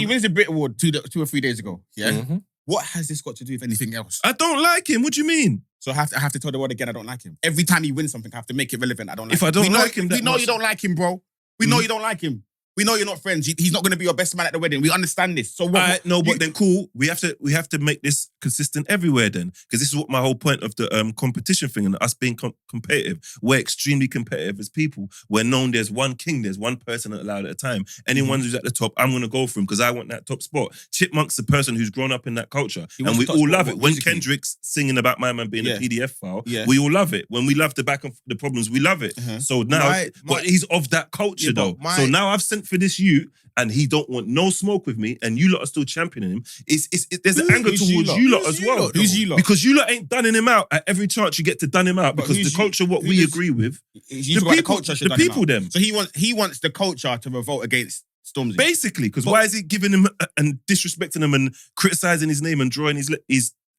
He wins the Brit Award 2 or 3 days ago. Yeah. Mm-hmm. What has this got to do with anything else? I don't like him. What do you mean? So I have to tell the world again I don't like him. Every time he wins something, I have to make it relevant. I don't like him. If I don't like him, we know you don't like him, bro. We know you don't like him. We know you're not friends. He's not going to be your best man at the wedding. We understand this. So what? But then cool. We have to make this consistent everywhere then, because this is what my whole point of the competition thing and us being competitive. We're extremely competitive as people. We're known there's one king, there's one person allowed at a time. Anyone who's at the top, I'm going to go for him because I want that top spot. Chipmunk's the person who's grown up in that culture, and we all love it. When Kendrick's singing about my man being a PDF file, we all love it. When we love the back of the problems, we love it. So now, but he's of that culture though. So now I've sent for this youth, and he don't want no smoke with me, and you lot are still championing him. There's an anger towards you lot as well. Who's you lot? Because you lot ain't dunning him out at every chance you get to dun him out, because the culture, what we agree with, the people them. So he wants the culture to revolt against Stormzy. Basically, because why is he giving him and disrespecting him and criticising his name and drawing his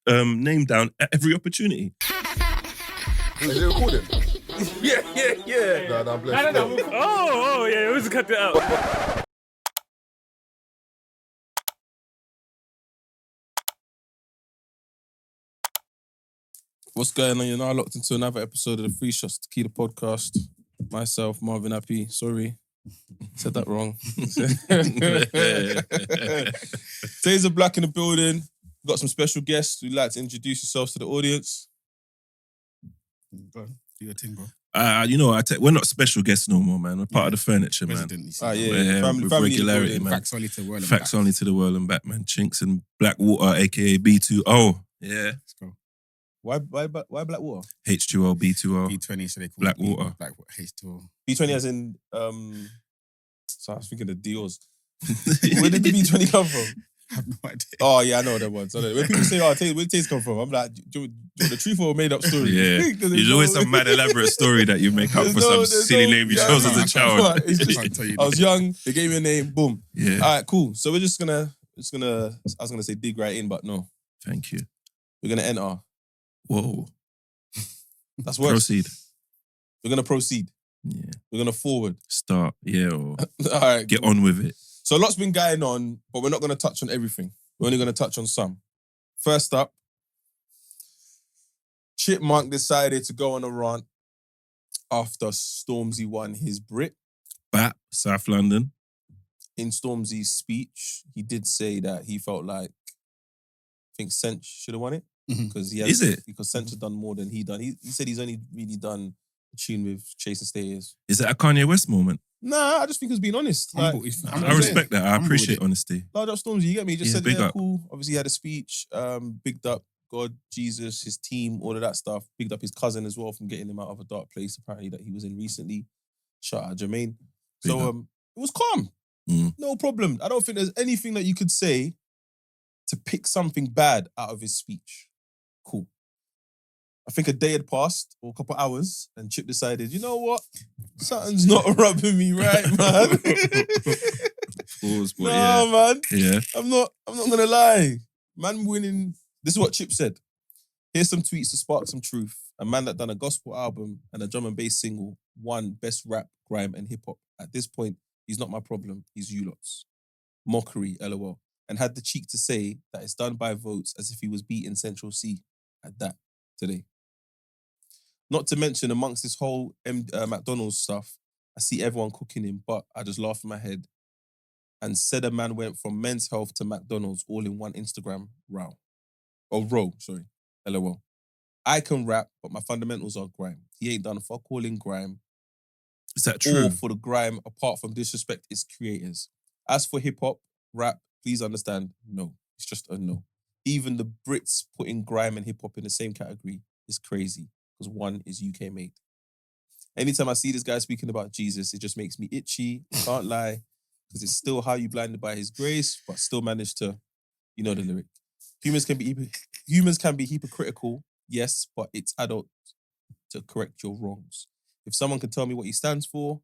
name down at every opportunity? Is it recording? Yeah. No, I'm blessed. Oh, yeah, let's cut that out. What's going on? You're now locked into another episode of the Free Shots Tequila podcast. Myself, Marvin Abbey. Sorry, said that wrong. Tazer Black in the building. We've got some special guests who'd like to introduce yourselves to the audience. Go on, do your thing, bro. We're not special guests no more, man. We're part of the furniture, man. Family regularity, man. Faxxx only to the world and Faxxx only to the world and back, man. Chinx and Blackwater, aka B20. Yeah. Let's go. Why Blackwater? H2O, B2O. B20, so they call Blackwater. it Blackwater, H2O. B20 as in, so I was thinking of Dior's. Where did the B20 come from? I have no idea. Oh, yeah, I know that one. So when people say, where did taste come from? I'm like, do you the truth or a made-up story? Yeah. There's always some mad elaborate story that you make up for some silly name you chose as a child. I was young, they gave me a name, boom. Yeah. All right, cool. So we're just gonna, I was gonna say dig right in, but no. Thank you. We're gonna enter. Whoa. That's worse. Proceed. We're gonna proceed. Yeah. We're gonna forward. Start. Yeah. Or all right. Get on with it. So a lot's been going on, but we're not gonna touch on everything. We're only gonna touch on some. First up, Chipmunk decided to go on a rant after Stormzy won his Brit. Bap, South London. In Stormzy's speech, he did say that he felt like, I think Chinx should have won it. Because Chinx has done more than he done. He said he's only really done a tune with Chase and Status. Is that a Kanye West moment? Nah, I just think he was being honest. I respect that. I appreciate honesty. Large up Stormzy, you get me? He just said, big up. Cool. Obviously, he had a speech, bigged up God, Jesus, his team, all of that stuff. Bigged up his cousin as well from getting him out of a dark place, apparently, that he was in recently. Shout out Jermaine. Big so up. it was calm. No problem. I don't think there's anything that you could say to pick something bad out of his speech. Cool. I think a day had passed, or a couple hours, and Chip decided, you know what? Something's not rubbing me right, man. Pause, but man. Yeah. I'm not gonna lie. Man winning. This is what Chip said. Here's some tweets to spark some truth. A man that done a gospel album and a drum and bass single won best rap, grime, and hip hop. At this point, he's not my problem. He's you lots. Mockery, LOL. And had the cheek to say that it's done by votes as if he was beating Central C at that today. Not to mention, amongst this whole McDonald's stuff, I see everyone cooking him, but I just laugh in my head and said a man went from Men's Health to McDonald's all in one Instagram row. LOL. I can rap, but my fundamentals are grime. He ain't done fuck all in grime. Is that true? Or for the grime, apart from disrespect its creators. As for hip-hop, rap, please understand, no. It's just a no. Even the Brits putting grime and hip-hop in the same category is crazy, because one is UK made. Anytime I see this guy speaking about Jesus, it just makes me itchy. I can't lie, because it's still how you blinded by his grace, but still managed to, you know the lyric. Humans can be hypocritical, yes, but it's adult to correct your wrongs. If someone can tell me what he stands for,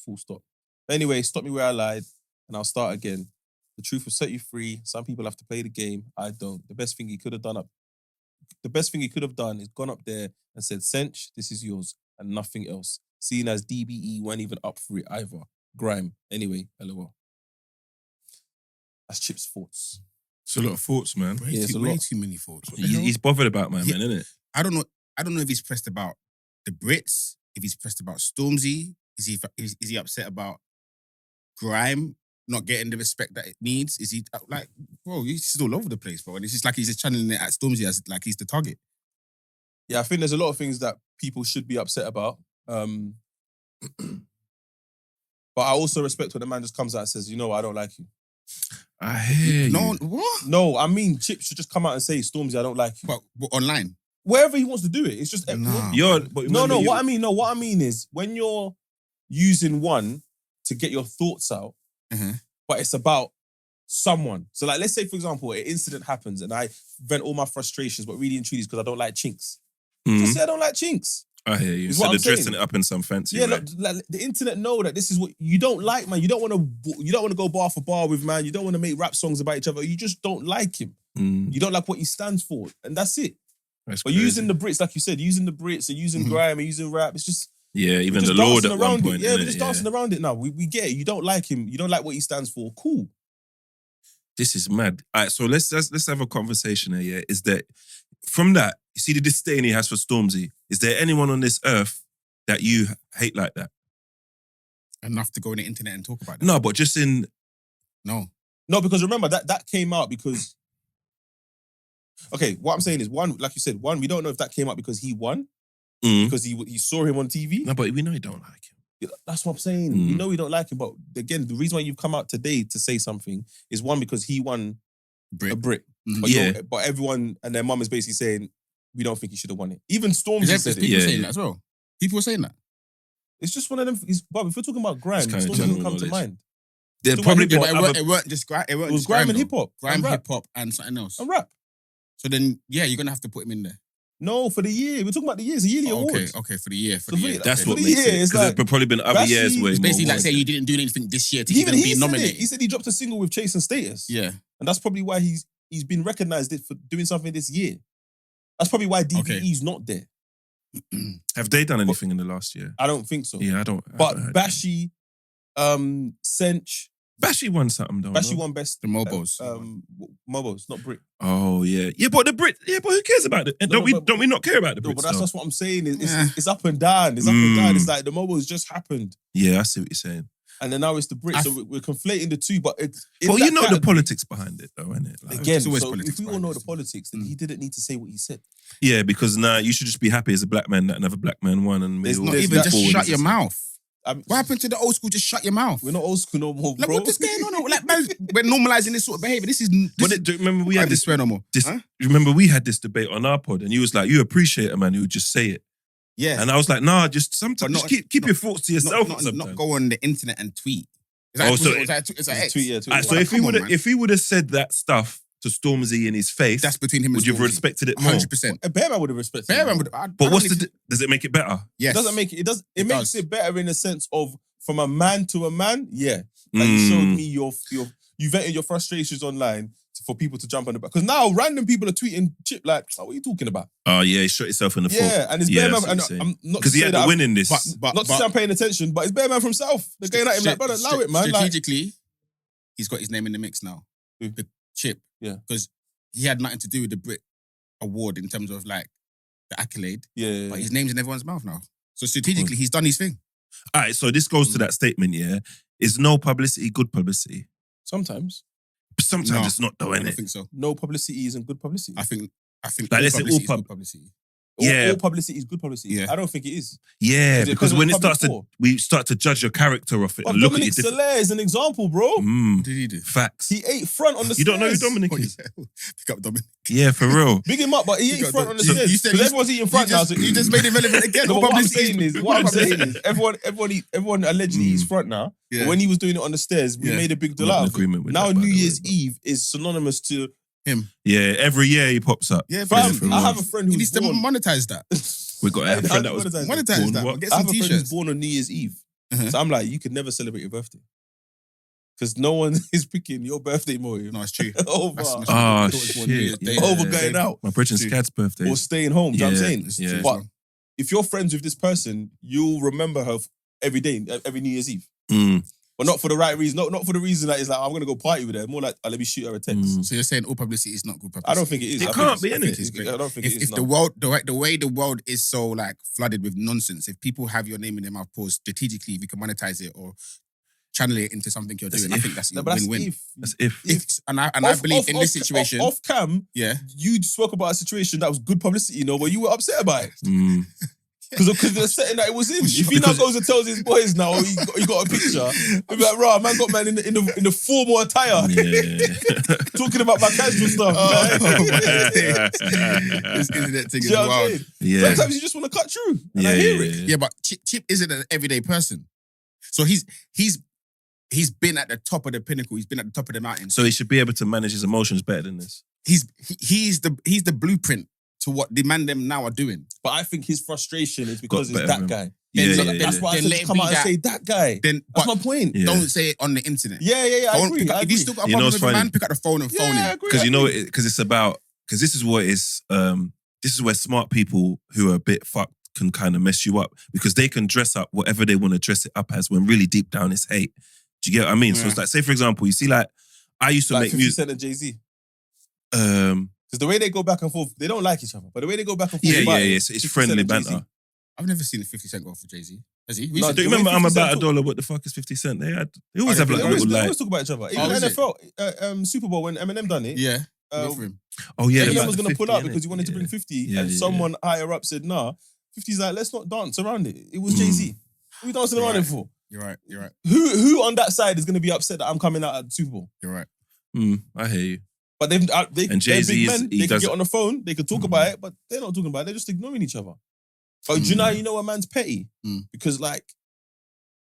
full stop. Anyway, stop me where I lied, and I'll start again. The truth will set you free. Some people have to play the game. I don't. The best thing he could have done is gone up there and said, Chinx, this is yours, and nothing else. Seeing as DBE weren't even up for it either. Grime. Anyway, LOL. That's Chip's thoughts. It's a lot of thoughts, man. Way, it's too, a way lot. too many thoughts. What the hell? He's bothered about my Yeah. man, isn't it? I don't know if he's pressed about the Brits, if he's pressed about Stormzy. Is he upset about grime not getting the respect that it needs? Is he like, bro, he's just all over the place, bro. And it's just like he's just channeling it at Stormzy as like he's the target. Yeah, I think there's a lot of things that people should be upset about. But I also respect when the man just comes out and says, you know, I don't like you. I hear you. No, what? No, I mean, Chip should just come out and say, Stormzy, I don't like you. But online? Wherever he wants to do it. It's just... Nah. What I mean is, when you're using one to get your thoughts out, but it's about someone. So like, let's say, for example, an incident happens and I vent all my frustrations, but really and truly is because I don't like Chinx. Just say I don't like Chinx. I hear you. Is So what they're I'm saying. dressing it up in some fancy. Yeah, right? like the internet know that this is what you don't like, man. You don't want to go bar for bar with man. You don't want to make rap songs about each other. You just don't like him. You don't like what he stands for, and that's it. That's But crazy. using the Brits, like you said, using the Brits and using grime and using rap, it's just even we're the just Lord dancing at one around point. it. Yeah, we're innit? just dancing around it now. We get it. You don't like him. You don't like what he stands for. Cool. This is mad. All right, so let's have a conversation here. Yeah, is that from that? You see the disdain he has for Stormzy. Is there anyone on this earth that you hate like that? Enough to go on the internet and talk about that? No, but just in No. No, because remember that came out because. Okay, what I'm saying is one, like you said, we don't know if that came out because he won, because he saw him on TV. No, but we know you don't like him. Yeah, that's what I'm saying. We know we don't like him, but again, the reason why you've come out today to say something is one, because he won a Brit. But everyone and their mum is basically saying, we don't think he should have won it. Even Stormzy said People it. saying that as well. People were saying that. It's just one of them. But if we're talking about grime, It's kinda Stormzy general doesn't come to knowledge. mind. There'd So probably what be he But other... it weren't just grime. It It was grime and hip hop. Grime, rap. hip hop, and something else. And rap. So then, yeah, you're gonna have to put him in there. No, for the year. We're talking about the year. It's a yearly award. Okay, for the year. For So the for year. the- That's for what the makes year, it. it's Because like- there's probably been other Bashy- years where It's basically more like saying you didn't do anything this year to Even even he be said nominated. it. He said he dropped a single with Chase and Status. Yeah. And that's probably why he's been recognized for doing something this year. That's probably why DVE's not there. Have they done anything in the last year? I don't think so. Yeah, I don't. But I haven't heard Bashy, Sench, Bashy won something, though. Bashy no? won best. The Mobos. Mobos, not Brit. Oh yeah, yeah. But the Brit, yeah. But who cares about it? No, Don't we not care about the No, Brits? but that's though? just what I'm saying. Yeah. It's up and down. It's up and down. It's like the Mobos just happened. Yeah, I see what you're saying. And then now it's the Brits. So we're conflating the two. But Well, you know the politics behind it, though, innit? Like, Again, It's always so politics if we all behind know this. the politics, then he didn't need to say what he said. yeah, because now you should just be happy as a black man that another black man won, and we There's all not Not There's even that just forward shut as your a- mouth. I'm- What happened to the old school? Just shut your mouth. We're not old school no more, Like, bro. what is going on? Like, man, we're normalizing this sort of behavior. This is. But do you remember we had this? swear no more. Huh? Remember we had this debate on our pod, and you was like, you appreciate a man who would just say it, Yeah. and I was like, nah, just sometimes But just not- keep your thoughts to yourself. Not sometimes. go on the internet and tweet. Oh, so it's like It's a tweet, yeah, tweet. Alright, so Well, if he come on, would man. if he would have said that stuff to Stormzy in his face, that's between him and would you have Stormzy. respected it more? 100%. A Bearman would have respected Fair him. man would. But what's the? Does it make it better? Yes. It doesn't make it. It does. It It makes does. it better in the sense of from a man to a man. Yeah, like you showed me you vented your frustrations online for people to jump on the back. Because now random people are tweeting Chip like, oh, what are you talking about? Oh yeah, he shot himself in the foot. Yeah, and it's Yeah, Bearman. that's what And you're saying. I'm not Because he had to win in this. But not to say I'm paying attention, but it's Bearman from South. They're going at him like, brother, allow it, man. Like, Strategically, he's got his name in the mix now. Who? The Chip. Yeah. Because he had nothing to do with the Brit award in terms of like the accolade. yeah, But his name's in everyone's mouth now. So strategically, he's done his thing. All right, so this goes to that statement. Yeah, is no publicity good publicity? sometimes Sometimes No, it's not though, I innit? don't think so. no publicity isn't good publicity. I think Like, all let's say all publicity is pub- good publicity. Yeah. all publicity is good publicity. Yeah. I don't think it is. Yeah, Is it because because when of it starts public to, we start to judge your character off it But and look at Dominic you different. Soler is an example, bro. What did he do? Facts. He ate front on the You don't know who stairs. Dominic Oh, is? yeah. Pick up Dominic. Yeah, for real. Big him up, but he You ate got front on the you- stairs. you said- Because everyone's eating front now. So You just made it relevant again. No, but All what I'm publicity saying is, good what I'm publicity. saying is, everyone allegedly eats front now. Yeah. But when he was doing it on the stairs, we Yeah. made a big deal Not in out of it. agreement with Now that, by New the way, Year's but- Eve is synonymous to Yeah, every year he pops up. Yeah, fam. for I real. have a friend He who's needs to born. monetize that. We got a friend that was Monetize born that. what? Get I some have a friend who's t-shirts. born on New Year's Eve. Uh-huh. So I'm like, you could never celebrate your birthday. Because no one is picking your birthday motive No, it's true. over, That's- Oh I thought it was one New Year's shit. Day. Yeah. over going out My brethren's True. cat's birthday. or staying home. Do you know what I'm Yeah, saying? It's yeah. true. But if you're friends with this person, you'll remember her every day, every New Year's Eve. Mm. But not for the right reason. Not for the reason that it's like, I'm going to go party with her. More like, let me shoot her a text. So you're saying all publicity is not good publicity? I don't think it is. It I can't think be, it's- innit? it's great. I don't think it is. If the world, the way the world is so like flooded with nonsense, if people have your name in their mouth, pause strategically, if you can monetize it or channel it into something you're doing, I think that's your win-win. That's if. And I believe in this situation, Off cam, yeah, you spoke about a situation that was good publicity, but you were upset about it. Mm. Because of the setting that it was in. If he now goes and tells his boys now, he got a picture, he'll be like, rah, man got man in the formal attire. Yeah. Talking about my casual stuff. this internet thing Do is you know what I'm wild. saying? Yeah. Sometimes you just want to cut through. And I hear it. Yeah, but Chip isn't an everyday person. So he's been at the top of the pinnacle. He's been at the top of the mountain. So he should be able to manage his emotions better than this. He's the blueprint to what the man them now are doing. But I think his frustration is because Got it's better that than him. guy. Yeah, So yeah, that's yeah. why I Then said let to it come be out and that. say that guy. Then That's but my point. Yeah. don't say it on the internet. Yeah, I agree. If I you agree. still got a You know problem what's with a man, funny? pick up the phone and phone Yeah, I him. agree. Because you know, because it's about, because this is what is, this is where smart people who are a bit fucked can kind of mess you up, because they can dress up whatever they want to dress it up as when really deep down it's hate. Do you get what I mean? So Yeah. it's like, say for example, you see like, I used to Like make 50 music. Cent and Jay-Z. Um, Because the way they go back and forth, they don't like each other. But the way they go back and forth, yeah, about it, it's 50 Cent friendly and Jay-Z. banter. I've never seen a 50 Cent go for Jay-Z. Has he? No, Do you the way remember I'm 50 Cent about talk- $1? What the fuck is 50 Cent? They always Oh, have they like a always- little They like, always talk about each other. Even is it? NFL, Super Bowl, when Eminem done it, Yeah. uh, Go for him. oh yeah, Eminem about was the going to pull 50, out innit? because he wanted to bring 50, Yeah, and yeah, someone higher up said, nah, 50's like, let's not dance around it. It was Mm. Jay-Z. What are we dancing around Right. it for? You're right. You're right. Who on that side is going to be upset that I'm coming out at the Super Bowl? You're right. I hear you. But And they're Jay-Z big is- men. he They can does get it. on the phone. They can talk about it, but they're not talking about it. They're just ignoring each other. But do you know how you know a man's petty? Mm. Because like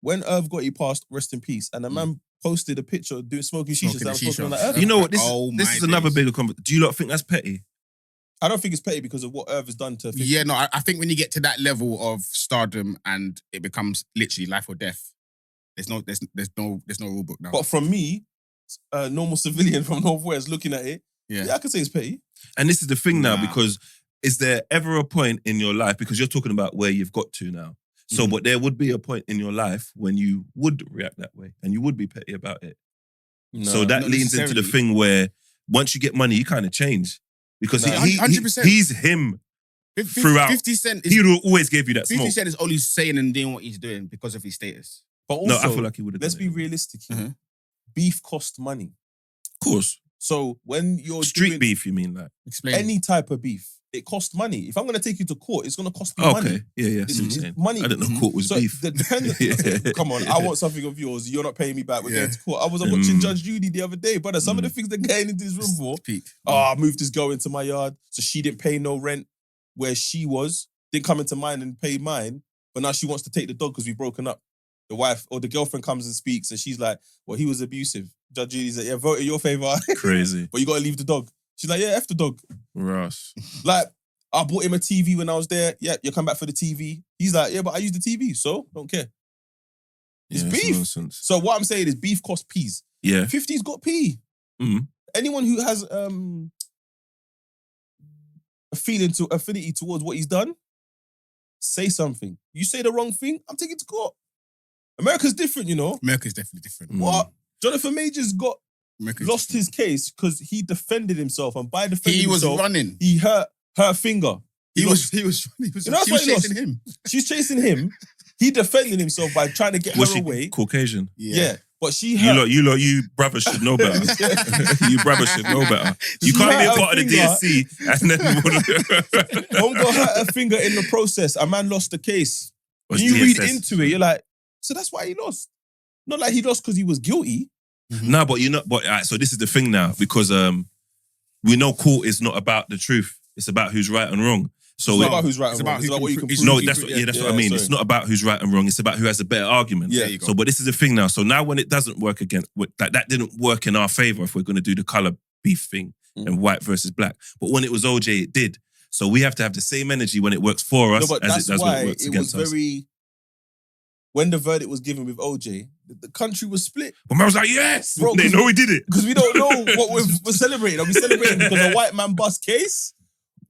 when Irv Gotti passed, rest in peace, and a man posted a picture doing smoking shisha. Smoking So I'm the smoking on shisha. that Irv. You know what? This Oh, is my another days. bigger conversation. Do you lot think that's petty? I don't think it's petty because of what Irv has done to 50. Yeah, no, I think when you get to that level of stardom and it becomes literally life or death, there's no rule book now. But from me, a normal civilian from Northwest looking at it, yeah. yeah, I can say it's petty. And this is the thing now, Nah. because is there ever a point in your life, because you're talking about where you've got to now. So, but there would be a point in your life when you would react that way and you would be petty about it. So that not leans into the necessarily. thing where once you get money, you kind of change. Because Nah, he- 100%. he's him. throughout. 50 Cent is He would always gave you that 50 smoke. Cent is only saying and doing what he's doing because of his status. But also, No, I feel like he would have let's done be it. realistic here. Mhm. Beef costs money. Of course. So when you're Street doing beef, you mean like? any Explain. type of beef, it costs money. If I'm going to take you to court, it's going to cost me money. Okay. Yeah, I see what It's you're saying. money. I didn't know court was So beef. come on, I want something of yours. You're not paying me back. We're Yeah. going to court. I was watching Mm. Judge Judy the other day, brother. Some of the things they're getting into this room for. Peak. Oh, I moved this girl into my yard, so she didn't pay no rent where she was. Didn't come into mine and pay mine, but now she wants to take the dog because we've broken up. The wife or the girlfriend comes and speaks, and she's like, "Well, he was abusive." Judge Judy's like, "Yeah, vote in your favor, Crazy. but you got to leave the dog." She's like, "Yeah, F the dog." Ross. Like, I bought him a TV when I was there. Yeah, you come back for the TV. He's like, "Yeah, but I use the TV, so don't care." It's Yeah, beef. nonsense. So what I'm saying is beef costs peas. Yeah. 50's got P. Mhm. Anyone who has a affinity towards what he's done, say something. You say the wrong thing, I'm taking it to court. America's different, you know. America's definitely different. Mm. What? Jonathan Majors got America's lost his case because he defended himself, and by defending He was himself, running. he hurt her finger. He was You know, that's she why was he lost. chasing him. She's chasing him. He defended himself by trying to get Was her she away. Caucasian? Yeah. But she You hurt. you brothers should know better. You brothers should know better. You She can't be a hurt her part of the finger. DSC and then Don't got hurt her finger in the process. A man lost the case. Was When you read DSS. into it, you're like, so that's why he lost. Not like he lost because he was guilty. No, but alright, so this is the thing now, because we know court is not about the truth. It's about who's right and wrong. So It's not about who's right it's and wrong. about It's who about what you can can prove. prove. no, that's what I mean. sorry. It's not about who's right and wrong. It's about who has a better argument. Yeah. There you go. So, but this is the thing now. So now when it doesn't work again, that didn't work in our favor if we're going to do the color beef thing and white versus black. But when it was OJ, it did. So we have to have the same energy when it works for us No, but as that's it does when why it works it was against us. very. When the verdict was given with OJ, the country was split But man was like, yes, Bro, they 'cause- know we did it. because we don't know what we're celebrating. Are we celebrating because a white man bust case?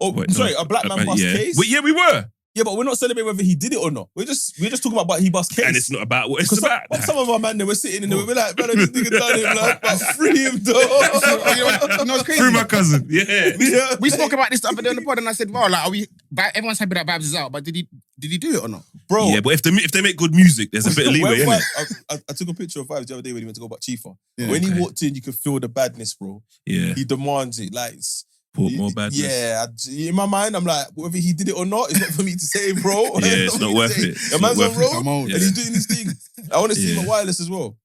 Or Wait, sorry, no. a black man bust yeah. case? We were. Yeah, but we're not celebrating whether he did it or not. We're just talking about what he bust case. And it's not about what it's Because about. some of our man, they were sitting in there, we're like, man, this nigga done it, like, but free him, though. You know what's crazy? Through my cousin. Yeah. Yeah. We spoke about this the other day on the pod, and I said, "Wow, like, everyone's happy that Babs is out, but did he do it or not?" Bro. Yeah, but if they make good music, there's a bit of leeway, When innit? I took a picture of Vibes the other day when he went to go back Chifa. Yeah, When he okay. walked in, you could feel the badness, bro. Yeah. He demands it. Like, Put more badness. Yeah, in my mind, I'm like, whether he did it or not, it's not for me to say, bro. Yeah, it's not worth it. The man's on road Come on. and he's doing his thing. I want to see him Yeah. at Wireless as well.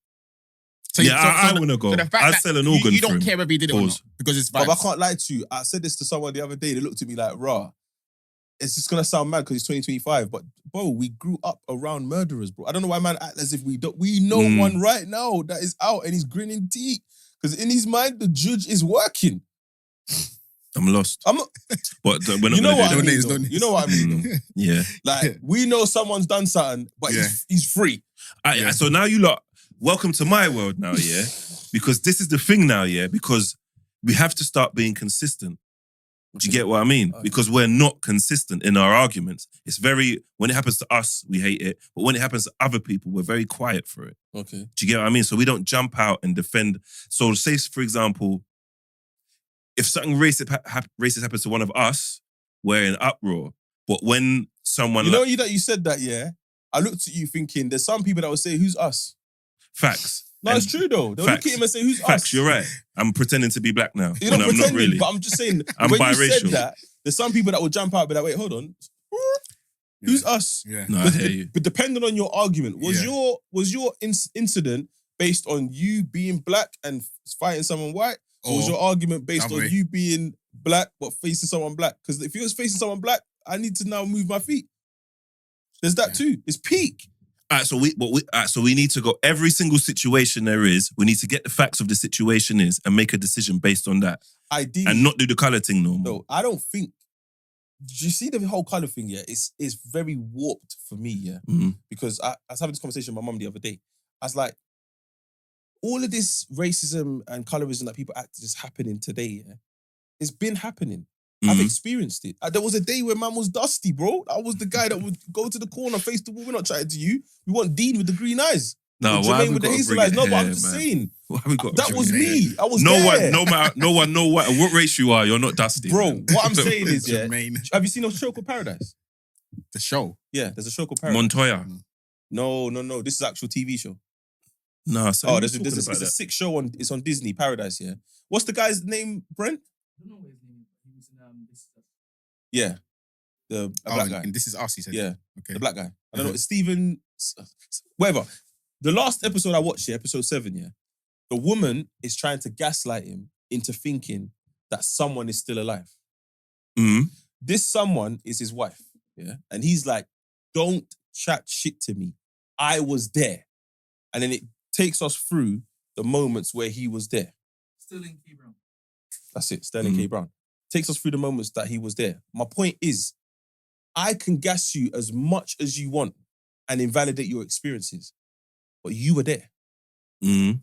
So I want to go. the fact I'd that sell an organ you for don't him. care whether he did it or not because it's But I Vibes. can't lie to you. I said this to someone the other day. They looked at me like, rah. It's just going to sound mad because it's 2025. But, bro, we grew up around murderers, bro. I don't know why man act as if we don't. We know one right now that is out and he's grinning teeth. Because in his mind, the judge is working. I'm lost. I'm not, But we're not you know what I gonna do mean, Don't though. names. You know what I mean, though. that. Yeah. Like, we know someone's done something, but Yeah. he's free. Yeah. So now you lot, welcome to my world now, yeah? Because this is the thing now, yeah? Because we have to start being consistent. Do you get what I mean? Because we're not consistent in our arguments. It's very, when it happens to us, we hate it. But when it happens to other people, we're very quiet for it. Okay. Do you get what I mean? So we don't jump out and defend. So say, for example, if something racist happens to one of us, we're in uproar. But when someone You know that you said that, yeah? I looked at you thinking, there's some people that would say, who's us? Faxxx. No, it's true though. They'll look Faxxx. at him and say, who's us? Faxxx, you're right. I'm pretending to be black now. You're when not I'm pretending, not really. but I'm just saying, I'm when you biracial. said that, there's some people that will jump out and be like, wait, hold on. Who's us? Yeah. No, I hear you. But depending on your argument, was your incident based on you being black and fighting someone white? Or was Or your argument based other on way. you being black but facing someone black? Because if you was facing someone black, I need to now move my feet. There's that too. It's peak. Alright, so we need to go every single situation there is. We need to get the facts of the situation is and make a decision based on that, Ideally, and not do the color thing no more. no, I don't think. Do you see the whole color thing? Yeah, it's very warped for me. Yeah, Mhm. because I was having this conversation with my mum the other day. I was like, all of this racism and colorism that people act is happening today. Yeah, it's been happening. I've Mhm. experienced it. There was a day where man was dusty, bro. I was the guy that would go to the corner, face the wall. We're not chatting to you. We want Dean with the green eyes. No, Or why have Jermaine we with the got to hazel bring eyes. it No, but I'm here, just man? saying. Why have we got to That bring was it me. here? I was No there. one, no matter what race you are, you're not dusty, Bro, man. what I'm saying is, yeah. Jermaine. Have you seen a show called Paradise? The show. Yeah, there's a show called Paradise. Montoya. No. This is an actual TV show. No, so Oh, there's a sick show on. It's on Disney. Paradise. Yeah. What's the guy's name? Brent. I don't know what his name is. He was in this stuff. Yeah. The black guy. And this is us, he said. Yeah. Okay. The black guy. I don't know. It's Stephen. Whatever. The last episode I watched, yeah, episode 7, yeah, the woman is trying to gaslight him into thinking that someone is still alive. Mhm. This someone is his wife, yeah, and he's like, "Don't chat shit to me. I was there," and then it takes us through the moments where he was there. Still in Key Brown. That's it, Sterling K. Brown. Takes us through the moments that he was there. My point is, I can gas you as much as you want and invalidate your experiences, but you were there. Mhm.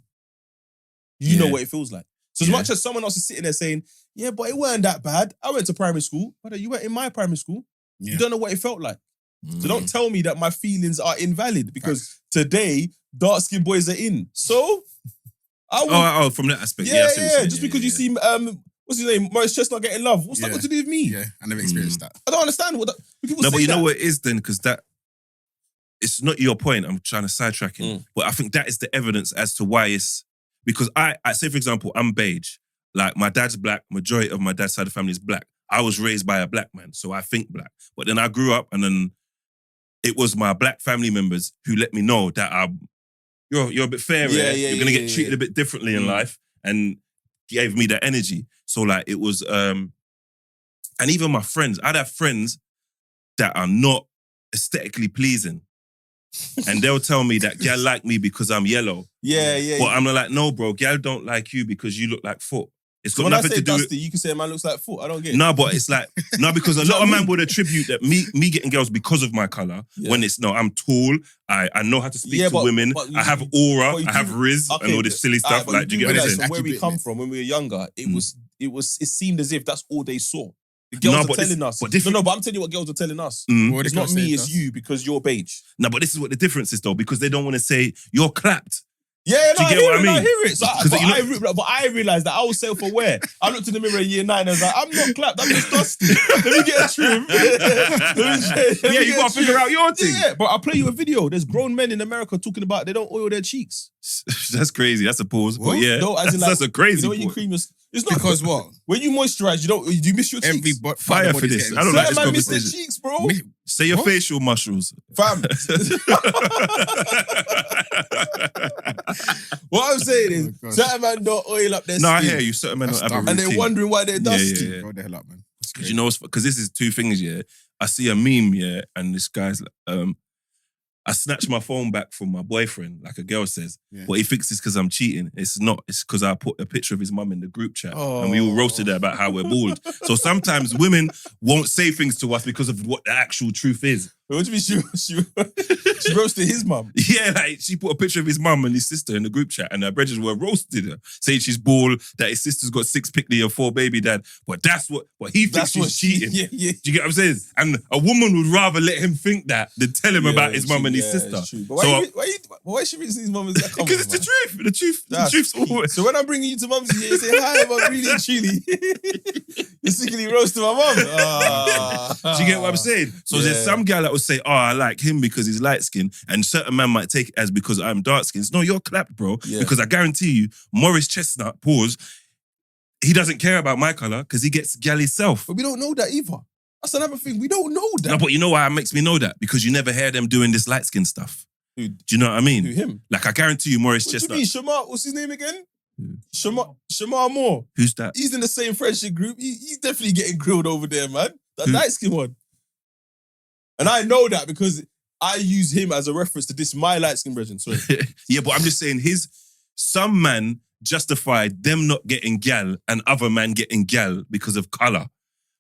You know Yeah. what it feels like. So as Yeah. much as someone else is sitting there saying, yeah, but it weren't that bad. I went to primary school. Brother, you went in my primary school. Yeah. You don't know what it felt like. Mm. So don't tell me that my feelings are invalid because today dark-skinned boys are in. So I will. Oh, from that aspect. yeah, I see what you're saying. Just because you see, what's his name? Morris Chestnut getting love. What's that Yeah. got to do with me? Yeah, I never experienced that. I don't understand what that. People No, say but you know that. what it is then, because that it's not your point. I'm trying to sidetrack him, but I think that is the evidence as to why it's because I say for example, I'm beige. Like my dad's black. Majority of my dad's side of the family is black. I was raised by a black man, so I think black. But then I grew up, and then it was my black family members who let me know that you're a bit fairer. You're gonna get treated a bit differently in life, and gave me that energy. So like it was, and even my friends. I'd have friends that are not aesthetically pleasing. And they'll tell me that gal like me because I'm yellow. Yeah. But I'm like, no, bro, gal don't like you because you look like foot. It's So got when I nothing say to do with... dusty, you can say a man looks like foot. I don't get it. No, but it's like, no, because a Do you know lot what of I men mean? would attribute that me getting girls because of my colour, when it's, no, I'm tall, I know how to speak Yeah, to but- women, but you- I have aura, but you I have do- riz, and all this silly stuff. but Like, do you get what I'm realise saying? from where we Accurate, come mate. from when we were younger, it seemed as if that's all they saw. The girls No, are but this- telling us. but different- No, but I'm telling you what girls are telling us. Mm. What It's the not girls me, saying it's to us? you because you're beige. No, but this is what the difference is though, because they don't want to say you're clapped. Yeah, Do you get what I mean? I hear it. So, 'Cause but, you know- but I realized that I was self-aware. I looked in the mirror in year 9 and I was like, I'm not clapped, I'm just dusty. Let me get a trim. Yeah, you gotta figure out your thing. Yeah, but I'll play you a video. There's grown men in America talking about they don't oil their cheeks. That's crazy. That's a pause. But What? yeah, No, as in like, that's a crazy You know when you pause. cream your... It's not Because what? when you moisturize, you miss your cheeks. Every Fire for this. I don't like Certain this man miss their conversation. cheeks, bro. Say your What? facial muscles. Fam. What I'm saying is, Oh, gosh. certain man don't oil up their No, I skin. hear you. Certain men don't That's have a dumb. And routine. they're wondering why they're dusty. yeah. Grow the hell up, man. That's Because crazy. you know, because this is two things. Yeah, I see a meme. Yeah, and this guy's I snatched my phone back from my boyfriend, like a girl says, Yeah. but he thinks it's because I'm cheating. It's not. It's because I put a picture of his mum in the group chat, and we all roasted her about how we're bald. So sometimes women won't say things to us because of what the actual truth is. What do you mean she roasted his mum? Yeah, like she put a picture of his mum and his sister in the group chat, and her brethren were roasted her, saying she's bald, that his sister's got 6 pickly and 4 baby dad. But that's what he thinks she's cheating. Yeah, yeah. Do you get what I'm saying? And a woman would rather let him think that than tell him about his mum and his sister. But why she thinks his mum is that common? Because it's the truth. The truth. That's the truth's peak. always. So when I'm bringing you to mum's here, you say, hi, I'm really and truly. You're secretly roasting my mum. Do you get what I'm saying? So there's some guy that will say, oh, I like him because he's light skinned, and certain man might take it as because I'm dark skinned. No, you're clapped, bro. Yeah. Because I guarantee you, Morris Chestnut, pause, he doesn't care about my colour because he gets gal himself. But we don't know that either. That's another thing. We don't know that. No, but you know why it makes me know that? Because you never hear them doing this light skin stuff. Who? Do you know what I mean? Who, him? Like, I guarantee you, Morris What do you Chestnut. mean? Shamar, what's his name again? Who? Shamar Moore. Who's that? He's in the same friendship group. He's definitely getting grilled over there, man. That Who? light skin one. And I know that because I use him as a reference to this my light skin brethren. Sorry. Yeah, but I'm just saying, some man justified them not getting gal and other man getting gal because of colour.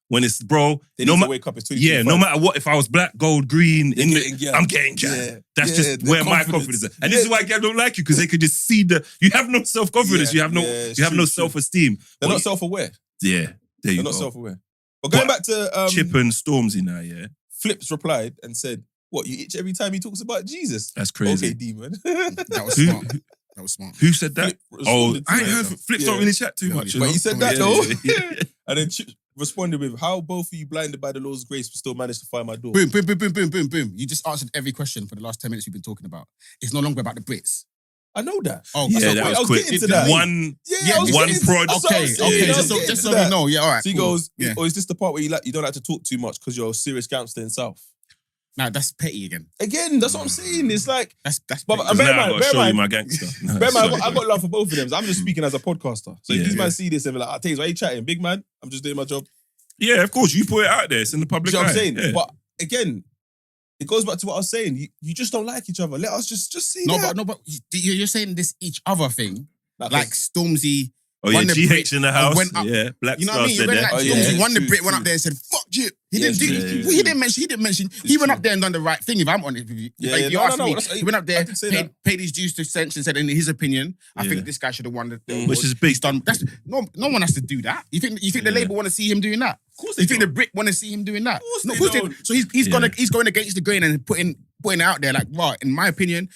When it's, bro, They no need to matter. wake up. It's Yeah, no matter what, if I was black, gold, green, They're getting gal. I'm getting gal. Yeah. That's Yeah, just the where my confidence. confidence is. And this is why gal don't like you, because they could just see you have no self-confidence, Yeah, you have no, yeah, it's you have true, no it's true. self-esteem. They're But not self-aware. yeah, there They're you not go. self-aware. But going back to Chip and Stormzy now, yeah. Flips replied and said, "What, you itch every time he talks about Jesus?" That's crazy. Okay, demon. That was Who- smart. That was smart. Who said that? Flip Oh, responded to I ain't it. heard Flips Yeah. don't really chat too Yeah, much. but But you he said Yeah, that though. yeah. And then Chip responded with, "How both of you blinded by the Lord's grace but still managed to find my door?" Boom, boom, boom, boom, boom, boom, boom. You just answered every question for the last 10 minutes we've been talking about. It's no longer about the Brits. I know that. Oh, Yeah, so that wait, was I was quick. getting to that. One, Yeah, I was one getting to- prod. that's what I Okay, was saying. okay, I was just getting so to we that. know. Yeah, all right. So he cool. goes, Yeah. "Or is this the part where you don't like to talk too much because you're a serious gangster in South?" Nah, that's petty again. Again, that's what I'm saying. It's like, That's But- petty. and now bear in I mind- gotta bear in show you mind- my gangster. No, bear in mind, sorry, I got love for both of them. So I'm just speaking as a podcaster. So if Yeah. these man see this and be like, Tazer, why you chatting? Big man, I'm just doing my job. Yeah, of course. You put it out there. It's in the Do public you know what eye. I'm saying? Yeah. But again, it goes back to what I was saying. You just don't like each other. Let us just say that. No, but you're saying this each other thing. Like Stormzy. Oh yeah, won the GH Brit in the and house. went up. Yeah, Black You know Star what I mean? said When that. like Oh, yeah. Stormzy won the True, Brit, went true. up there and said, "Fuck Jip." He Yeah, didn't do. true, true, He true. didn't mention. It's He went true. up there and done the right thing. If I'm honest with you, Yeah, like yeah, if you no, ask no, me, that's- he went up I there, did say that. paid his dues to Chinx and said, in his opinion, I Yeah. think this guy should have won the Which is big. He's done. That's no one has to do that. You think the Yeah. label want to see him doing that? Of course You think the Brit want to see him doing that? course No, they of course they don't. don't. So he's Yeah. going against the grain and putting it out there like, right, in my opinion,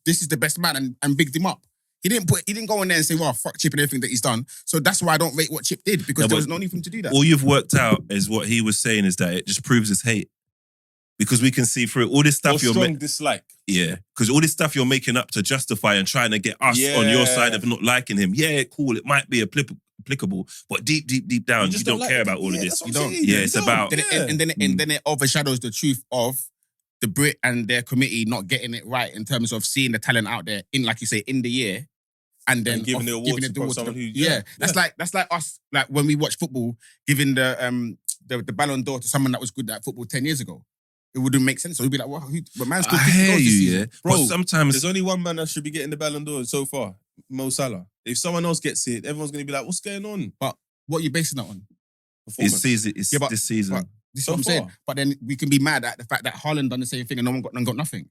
this is the best man and bigged him up. He didn't go in there and say, well, fuck Chip and everything that he's done. So that's why I don't rate what Chip did, because No, there but was no need for him to do that. All you've worked out is what he was saying is that it just proves his hate. Because we can see through all this Or stuff you're strong dislike. yeah. Because all this stuff you're making up to justify and trying to get us Yeah. on your side of not liking him. Yeah, cool. It might be applicable, but deep down, you just don't like care it. about all Yeah, of that's this. what You I'm don't. saying. Yeah, You it's don't. about. Then it, and then it overshadows the truth of the Brit and their committee not getting it right in terms of seeing the talent out there in, like you say, in the year, and then And giving the award to someone who- yeah. That's like us, like when we watch football, giving the Ballon d'Or to someone that was good at football 10 years ago. It wouldn't make sense. So we'd be like, well, but man's I got 50 hear goals this you, season. yeah. Bro, But sometimes There's only one man that should be getting the Ballon d'Or so far, Mo Salah. If someone else gets it, everyone's going to be like, what's going on? What are you basing that on? it's season. It's Yeah, but- this season. but- This is So what I'm saying. far. But then we can be mad at the fact that Haaland done the same thing and no one got nothing.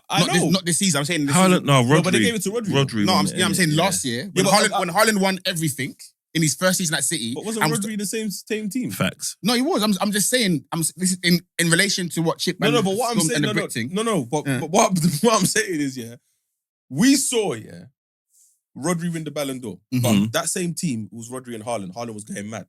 I not know. Not this season. I'm saying this Haaland, season. no, No, but they Rodri. gave it to Rodri. Rodri. No, won I'm it, saying innit? last year Yeah, when but Haaland won everything. in his first season at City. But wasn't Rodri the same team? Facts. No, he was. I'm just saying. This is in relation to what Chip. No, but what I'm saying, but what I'm saying is, we saw, Rodri win the Ballon d'Or. But that same team was Rodri and Haaland. Haaland was going mad.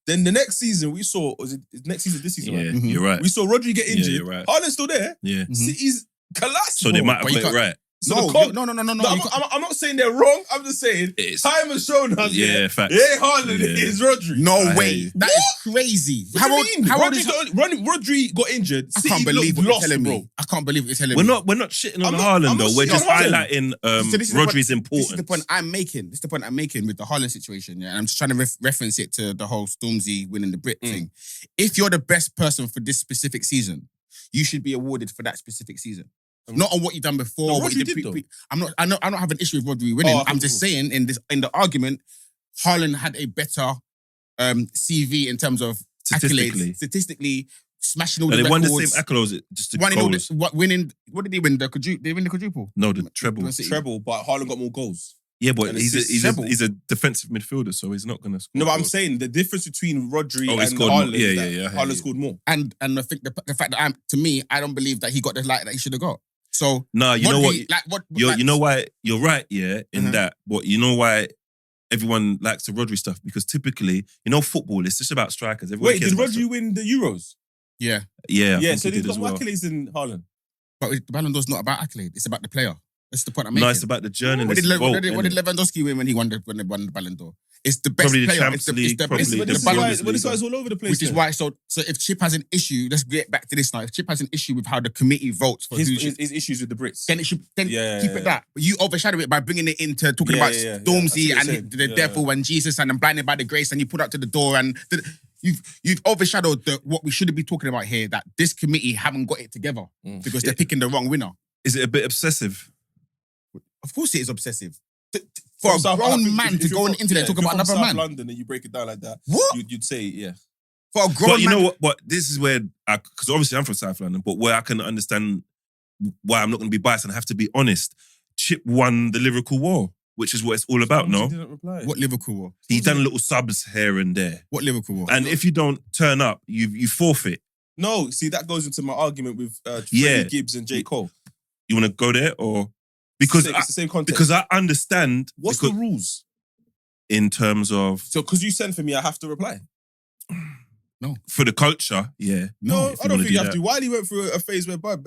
Then the next season we saw, this season, Yeah, right? you're right. We saw Rodri get injured. you're right. Haaland's still there. Yeah. City's collapsed. So they bro. might have But you got it can't- right. So No, the con- no. I'm not saying they're wrong. I'm just saying It's- time has shown us. Yeah, facts. Yeah, Haaland Yeah. is Rodri. No I way. hear you. That is crazy. What do you mean? How old is Rodri got injured. I City can't believe looked what lost, you're telling bro. me. I can't believe what you're telling We're me. not shitting on I'm Haaland not though. We're shitting just on Haaland. highlighting So this is the Rodri's point- importance. This is the point I'm making. This is the point I'm making with the Haaland situation. Yeah, and I'm just trying to reference it to the whole Stormzy winning the Brit thing. If you're the best person for this specific season, you should be awarded for that specific season. Not on what you've done before. No, what you Rodri did, though. I don't have an issue with Rodri winning. Oh, I'm just saying in the argument, Haaland had a better CV in terms of Statistically. accolades. Statistically, smashing all And the they won the records. same accolades, just the Winning all goals. winning. What did he win? They win the quadruple. No, the treble. Man City. Treble, but Haaland got more goals. Yeah, but And he's assists, a treble. defensive midfielder, so he's not gonna score. No, but I'm goals. saying the difference between Rodri Oh, he and scored more. Haaland Yeah, is yeah, that yeah, I hear Haaland you. scored more. And I think the fact that I don't believe that he got the light that he should have got. So Nah, you know Rodri, what? like, You know why you're right, yeah, in Mhm. that. But you know why everyone likes the Rodri stuff? Because typically, football is just about strikers. Everyone Wait, cares did about Rodri win the Euros? Yeah, Yeah, I Yeah, think so he he's did got as more well. accolades than Haaland. but the Ballon d'Or's not about accolade. It's about the player. That's the point I'm making. No, it's about the journey. What did, this vote, what did innit? Lewandowski win when he won the Ballon d'Or? It's the best Probably the player. Champions It's the League, best. probably It's the the This is Ballon why d'Or. this guy's all over the place. Which is then. why. So if Chip has an issue, let's get back to this now. If Chip has an issue with how the committee votes for his, who his, should, his issues with the Brits. then it should keep Yeah. it that. But you overshadow it by bringing it into talking Yeah, about yeah, yeah. I see Stormzy what you're and saying. the Yeah. devil and Jesus and I'm blinded by the grace and you put up to the door and you've overshadowed what we should be talking about here. That this committee haven't got it together because they're picking the wrong winner. Is it a bit obsessive? Of course, it is obsessive. For a From South- I grown think man if to you're go on from- the internet and yeah, talk if you're about from another South man. London and you break it down like that, What? you'd say, yeah. For a grown But you man. know what? But this is where, because obviously I'm from South London, but where I can understand why I'm not going to be biased and I have to be honest. Chip won the lyrical war, which is what it's all about. Stormzy No, didn't reply. What Liverpool war? he's done little subs here and there, What Liverpool war? and if you don't turn up, you forfeit. No, see, that goes into my argument with Yeah. Freddie Gibbs and J. Cole. You want to go there or because it's the same context. because I understand What's because the rules? in terms of So, because you send for me, I have to reply. for the culture, yeah. No, if I don't wanna think do you have that. to. Wiley went through a phase where bare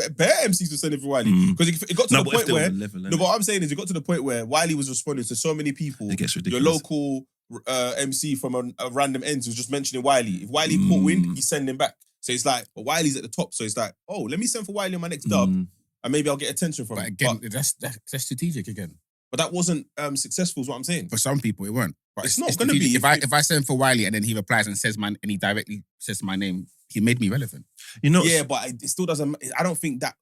MCs were sending for Wiley Mm. because it got to No, the but if point there was where. a level, No, innit? but what I'm saying is, it got to the point where Wiley was responding to so many people. It gets Your ridiculous. local MC from a random ends was just mentioning Wiley. If Wiley caught wind, he's sending back. So it's like, well, Wiley's at the top. So it's like, oh, let me send for Wiley on my next dub, Mm. and maybe I'll get attention from But him. again, that's strategic again. But that wasn't successful, is what I'm saying. For some people, it weren't. But It's not gonna strategic. be If I send for Wiley and then he replies and says and he directly says my name, he made me relevant. You know, Yeah, but it still doesn't. I don't think that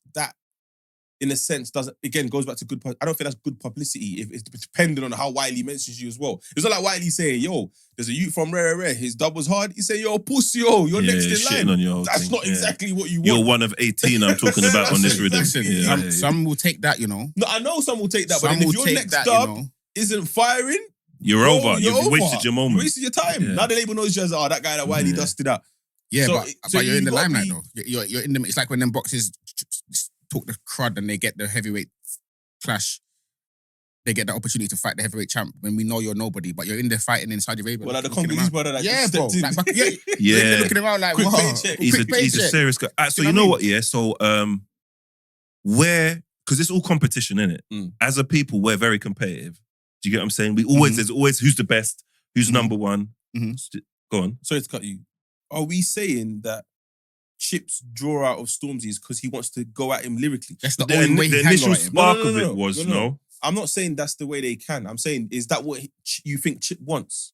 in a sense doesn't. Again, goes back to good. I don't think that's good publicity. If it's depending on how Wiley mentions you as well. It's not like Wiley saying, "Yo, there's a youth from Rare. His dub was hard." He say, "Yo, pussy, yo, you're yeah, next in shitting line." on your whole That's thing, not yeah. exactly what you want. You're one of 18 I'm talking about on this rhythm. Listen, Yeah, some will take that, you know. No, I know some will take that, but Some then if will your take next that, dub you know. isn't firing, You're bro, over. You've over. wasted your You moment. wasted your time. Yeah. Now the label knows you as, that guy that Wiley Yeah. dusted out. Yeah, So- but so you're in the you gotta limelight be- though. You're in the. It's like when them boxers talk the crud and they get the heavyweight clash. They get the opportunity to fight the heavyweight champ when we know you're nobody, but you're in there fighting in Saudi Arabia. Well, like the looking Congolese around. brother that Yeah, just bro. stepped in. Like, yeah, Yeah. They're looking around like, Quick whoa, paycheck. He's quick a paycheck. serious guy. So You you know know what what? Yeah. So where because it's all competition, innit? Mm. As a people, we're very competitive. Do you get what I'm saying? We always there's always who's the best, who's number one. Mhm. Go on. Sorry to cut you. Are we saying that Chip's draw out of Stormzy is because he wants to go at him lyrically? That's the The, only way he the can initial go at him. spark No, no, of no, it no. was No, no. no. I'm not saying that's the way they can. I'm saying, is that what you think Chip wants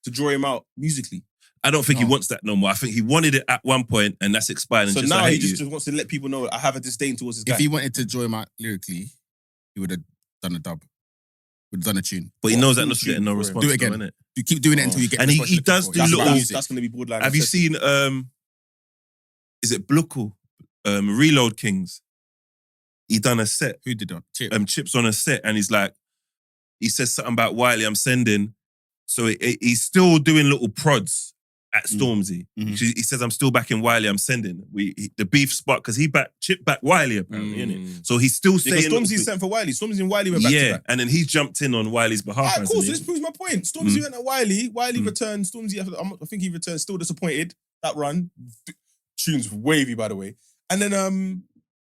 to draw him out musically? I don't think he No. wants that no more. I think he wanted it at one point and that's expired. And So just now I he hate just you. wants to let people know I have a disdain towards this guy. If he wanted to draw him out lyrically, he would have done a dub. Would have done a tune. But he What knows that cool not getting no tune for him? response. Do it again. though, innit? You keep doing it until you get. And the he response you're does looking do for. That's little- about that's, music. that's going to be borderline. Have you obsessive. seen is it Bluckle? Reload Kings. He done a set. Who did that? Chip. Chips on a set and he's like, he says something about Wiley, I'm sending So he's still doing little prods at Mm. Stormzy. Mhm. He says, "I'm still backing Wiley. I'm sending." The beef spark because Chip backed Wiley apparently, innit? So he's still Because saying Stormzy sent for Wiley. Stormzy and Wiley went back to back. and then he jumped in on Wiley's behalf. Alright, cool. hasn't So he? this proves my point. Stormzy went at Wiley. Wiley Mm. returned. Stormzy, I think he returned still disappointed. That run. Tune's wavy, by the way. And then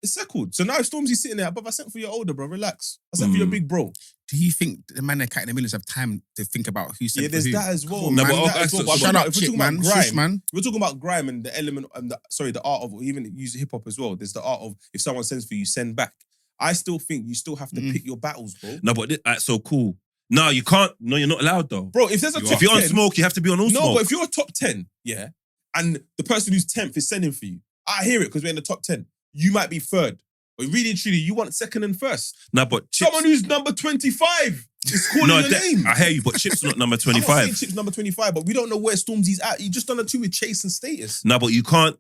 it's settled. So now Stormzy's sitting there, but I sent for your older bro. Relax. I sent for your big bro. Do you think the man that cat in the millions have time to think about who sent Yeah, for there's who? that as well. Come on, No, man. but That as well. But Shut I'm up, talking chick, about man. grime. Shush, man. We're talking about grime and the element and the art of even use hip hop as well. There's the art of if someone sends for you, send back. I still think you still have to pick your battles, bro. No, but so cool. No, you can't. No, you're not allowed though. Bro, if there's a top If you're on 10, smoke, you have to be on all no, smoke. but if you're a top 10, yeah, and the person who's 10th is sending for you, I hear it because we're in the top 10. You might be third. But really and truly, you want second and first. No, but Chips, Someone who's number 25 is calling your name. I hear you, but Chips not number I'm not saying 25. Chip's number 25, but we don't know where Stormzy's at. You just done a two with Chase and Status. No, but you can't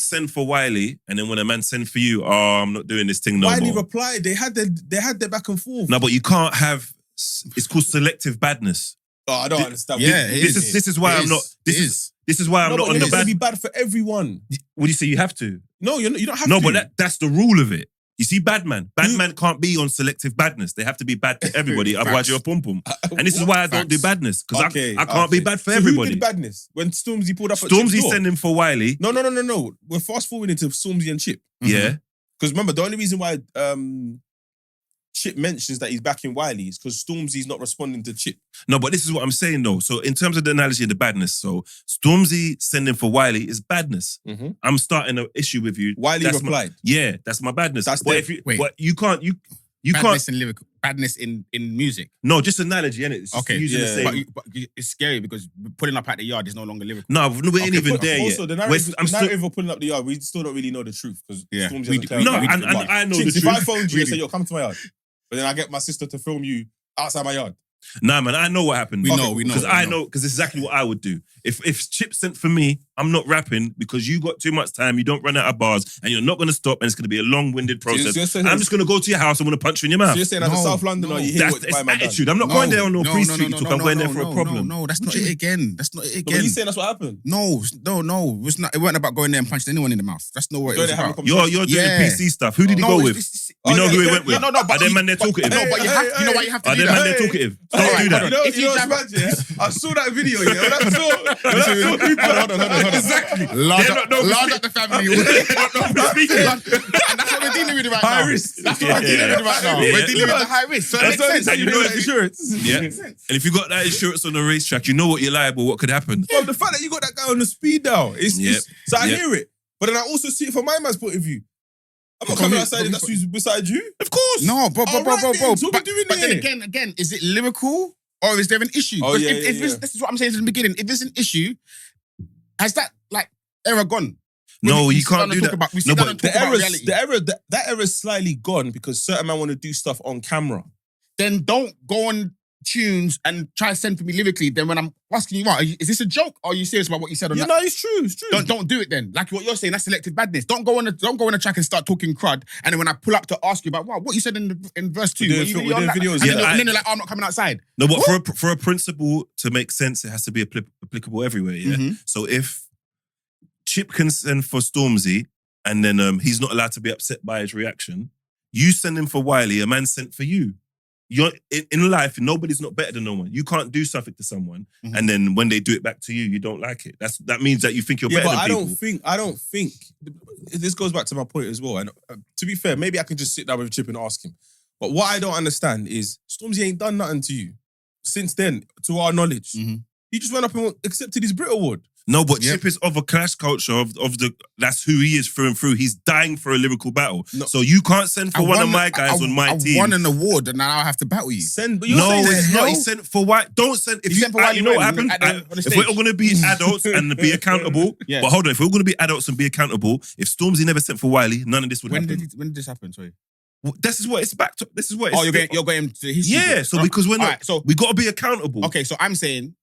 send for Wiley, and then when a man send for you, I'm not doing this thing no Wiley more. replied. They had their back and forth. No, but you can't have. It's called selective badness. Oh, I don't understand. Yeah, This is why I'm not. This is why I'm No, not but on it the needs to bad. be bad for everyone. What do you say? You have to. No, you don't have to. No, but that's the rule of it. You see, bad man can't be on selective badness. They have to be bad to everybody, otherwise you're a pum pum. And this is why I don't do badness because I can't be bad for So everybody. Who did badness when Stormzy pulled up? At Stormzy Chip's door? sending for Wiley. No. We're fast forwarding to Stormzy and Chip. Yeah. Because remember, the only reason why Chip mentions that he's backing Wiley is because Stormzy's not responding to Chip. No, but this is what I'm saying though. So in terms of the analogy of the badness, so Stormzy sending for Wiley is badness. Mm-hmm. I'm starting an issue with you. Wiley That's replied. That's my badness. That's but dead. if you, Wait. but you can't. Badness in lyrical, badness in music. No, just analogy, innit? It's just Okay, using the same. but it's scary because pulling up at the yard is no longer lyrical. No, we ain't even there Also, yet. the narrative of pulling up the yard, we still don't really know the truth because Yeah. Stormzy We hasn't do- clarified No, we- anything. and But I know Chinx, the if I truth. phoned you We and do. say, "Yo, come to my yard," but then I get my sister to film you outside my yard. Nah, man, I know what happened. We know. Because I know, because it's exactly what I would do. If Chip sent for me, I'm not rapping because you got too much time, you don't run out of bars, and you're not going to stop, and it's going to be a long-winded process. you're saying- I'm just going to go to your house, I'm going to punch you in your So mouth. you're saying as a No, South Londoner, no. you hear That's what it's by my dad. attitude. I'm not going there on no pre-street talk. I'm going there for a no, problem. No, that's not it again. That's not it No, but again. he's saying that's what happened. No. It wasn't about going there and punching anyone in the mouth. That's not what it Go was there, have a about. conversation. You're doing Yeah. PC stuff. Who did he No, go it's- with? it's- We know who he yeah, went with. yeah, but Are them man they're talkative? No, but you have. You know why you have to Are do them man that? they're talkative? All Don't right, do that. hold on. If you know what's mad, yeah? I saw that video, yeah. When I Hold on. Exactly. Large up the family. And that's what we're dealing with right now. High risk. That's what we're dealing with right now. Yeah. We're dealing with the high risk. So it makes sense. and you know that insurance. Yeah. And if you got that insurance on the racetrack, you know what you're liable, what could happen. Bro, the fact that you got that guy on the speed dial, so I Yep. hear it. But then I also see it from my man's point of view. I'm not coming outside and that's who's beside you. Of course. No, bro. All right then, so what we doing But then here? again, is it lyrical or is there an issue? Oh, Because yeah, if yeah, it's- yeah. this is what I'm saying from the beginning. If there's an issue, has that era gone? No, We you sit down can't and do talk that. about- we sit No, down but and The talk about era's, reality. that era's slightly gone because certain men want to do stuff on camera. Then don't go on tunes and try to send for me lyrically. Then when I'm asking you, what is this a joke? Or are you serious about what you said on Yeah, that? no, it's true. It's true. Don't do it then. Like what you're saying, that's selective badness. Don't go on a track and start talking crud. And then when I pull up to ask you about what you said in verse 2, We're were doing you fi- really we're on doing that? videos, And yeah. then you're like, oh, I'm not coming outside. No, but for a principle to make sense, it has to be applicable everywhere, yeah? Mhm. So if Chip can send for Stormzy and then he's not allowed to be upset by his reaction, you send him for Wiley, a man sent for you. You're in life, nobody's not better than no one. You can't do something to someone Mhm. and then when they do it back to you, you don't like it. That means that you think you're Yeah, better but than I people. don't think this goes back to my point as well. And to be fair, maybe I can just sit down with Chip and ask him. But what I don't understand is Stormzy ain't done nothing to you since then, to our knowledge. Mhm. He just went up and accepted his Brit Award. No, but Yeah. Chip is of a clash culture of the that's who he is through and through. He's dying for a lyrical battle. No. So you can't send for one of my guys on my I team. won an award and now I have to battle you. But you're No, saying it's that not. hell? He sent for white. Don't send. If He you, sent for Wiley you know what when? happened? At the- on the If stage. we're all going to be adults and be accountable, Yeah. but hold on. If we're going to be adults and be accountable, if Stormzy never sent for Wiley, none of this would When happen. did this happen? Sorry. This is what it's back to. This is what. Oh, It's, you're going to history. yeah. book. So because we're not, Alright, so we got to be accountable. okay, so I'm saying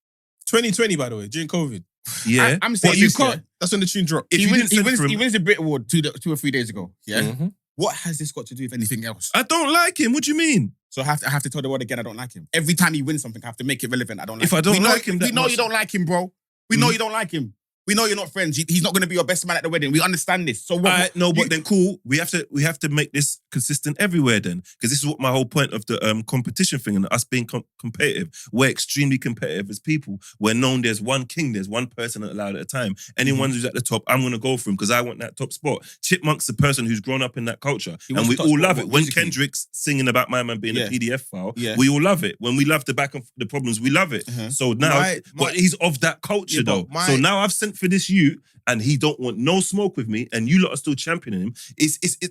2020, by the way, during COVID. Yeah. I'm saying But you this, can't. yeah. That's when the tune dropped. If He you wins, didn't send for him, he wins the Brit Award 2 or 3 days ago. Yeah. Mhm. What has this got to do with anything else? I don't like him. What do you mean? So I have to tell the world again I don't like him. Every time he wins something, I have to make it relevant. I don't like If him. I don't We know- like him that we know much- you don't like him, bro. We know you don't like him. We know you're not friends. He's not going to be your best man at the wedding. We understand this. So what? No, but you- then cool. We have to make this consistent everywhere then, because this is what my whole point of the competition thing and us being competitive. We're extremely competitive as people. We're known there's one king, there's one person allowed at a time. Anyone who's at the top, I'm gonna go for him because I want that top spot. Chipmunk's the person who's grown up in that culture, He and wants we the top all spot, love what it. When musically? Kendrick's singing about my man being Yeah. a PDF file, Yeah. we all love it. When we love the back of the problems, we love it. Uh-huh. So now, but he's of that culture Yeah, but though. So now I've sent for this youth, and he don't want no smoke with me, and you lot are still championing him.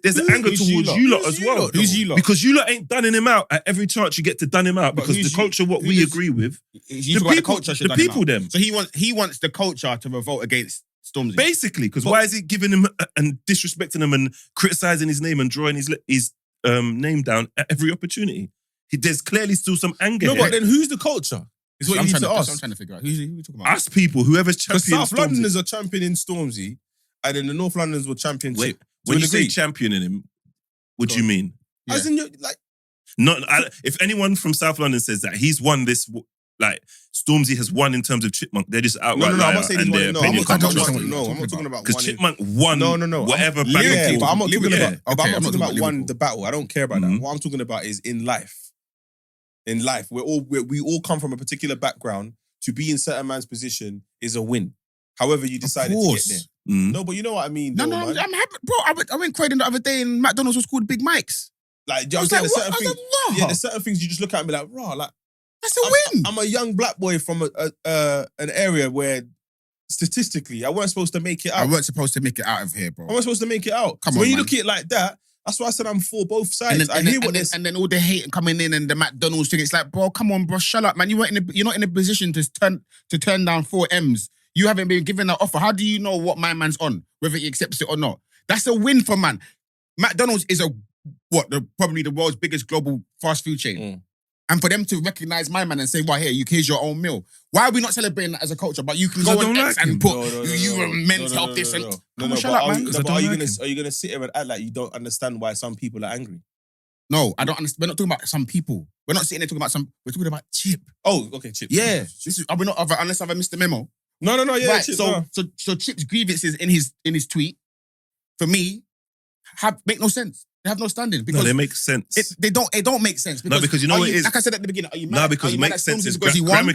There's an anger who's towards you you lot? lot as Who's you well. lot, though? Who's you lot? Because you lot ain't dunning him out at every chance you get to dun him out, But because the who's you- culture, what who we is- agree with, You talk about the culture should the done him people out. them. So he wants the culture to revolt against Stormzy. Basically, because why is he giving him and disrespecting him and criticizing his name and drawing his name down at every opportunity? There's clearly still some anger No, here. but then who's the culture? Is what you need to that's what I'm ask. trying to figure out. Who we talking about? Us people, whoever's Because championing South Stormzy. Londoners are championing Stormzy, and then the North Londoners were championing Wait, Chip. when To you a say degree. championing him, what do Go you on. mean? As in, like, If anyone from South London says that he's won this, like Stormzy has won in terms of Chipmunk, they're just outright I'm liar not saying and he's their one. No, opinion I'm comes not across. talking about. No, I'm not talking about Because one. Chipmunk won No. whatever Yeah, battle. but I'm not talking Yeah. about. But Okay, I'm I'm not not talking about talking one about the battle. I don't care about Mhm. that. What I'm talking about is in life. In life, we all come from a particular background. To be in certain man's position is a win. However, you decided to get course. there. Mm. No, but you know what I mean. No, though, I'm man. happy, bro. I went crazy the other day and McDonald's was called Big Mike's. Like, do you I know was what I'm like, saying? what? There's I certain was things. like, raw. Yeah, there's certain things you just look at and be like, raw. Like, That's a win. I'm a young black boy from an area where statistically I weren't supposed to make it I out. weren't supposed to make it out of here, bro. I wasn't supposed to make it out. Come So on, when you man. look at it like that, that's why I said I'm for both sides. And then, I and, hear then, what and, they're then, and then all the hate coming in and the McDonald's thing. It's like, bro, come on, bro, shut up, man. You're not in a position to turn down 4 M's. You haven't been given that offer. How do you know what my man's on, whether he accepts it or not? That's a win for man. McDonald's is probably the world's biggest global fast food chain. Mm. And for them to recognize my man and say, well, here's your own meal. Why are we not celebrating that as a culture? But you can 'Cause go I on don't X like and him. put you were meant to help this and Come on, shut up, man. But I don't are you like gonna him. are you gonna sit here and act like you don't understand why some people are angry? no, I don't understand. We're not talking about some people. We're not sitting there talking about some. We're talking about Chip. Oh, okay, Chip. Yeah, this is. Are we not? Unless I've missed the memo. No, yeah, right. Chip. So Chip's grievances in his tweet, for me, make no sense. They have no standing No, because they make sense. It don't make sense. No, because you know are what it is? Like I said at the beginning, are you mad? No, because are you it mad makes at sense. Stormzy It's because he won?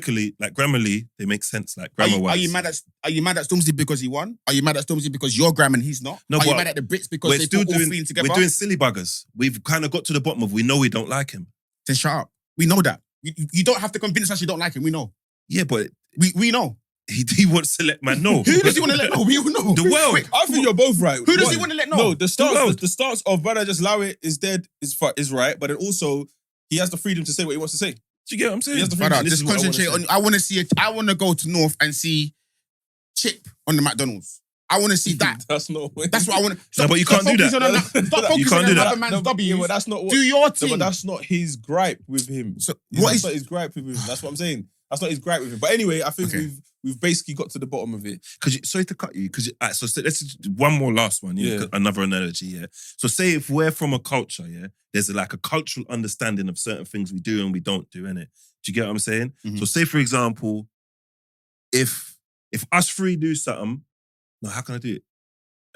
grammarly, they make sense. Like Are grammar you, wise. are you mad at Stormzy because he won? Are you mad at Stormzy because you're Gram and he's not? No, are you but mad at the Brits because We're they still put all three doing. together? We're doing silly buggers. We've kind of got to the bottom of. We know we don't like him. Then shut up. We know that. You don't have to convince us you don't like him. We know. Yeah, but We know. he wants to let man know. Who does he want to let know? We all know. The world. Wait, I think you're both right. who does One, he want to let know? No, the world. stance of brother just allow it is dead is right, but then also he has the freedom to say what he wants to say. Do you get what I'm saying? He has the Brother, freedom. This just is what I wanna concentrate say. on. I want to see it. I want to go to North and see Chip on the McDonald's. I want to see that. That's not. That's what I want to. No, but you can't do that. Stop You focusing can't do on that. another man's No, but- yeah, W's. but that's not what. Do your No, team. but that's not his gripe with him. So That's what is? not his gripe with him. That's what I'm saying. That's not his gripe with him. But anyway, I think Okay. we've basically got to the bottom of it. Sorry to cut you, because so let's one more last one, Yeah. another analogy, yeah. So say if we're from a culture, yeah, there's like a cultural understanding of certain things we do and we don't do, innit? Do you get what I'm saying? Mhm. So say for example, if us three do something, no, how can I do it?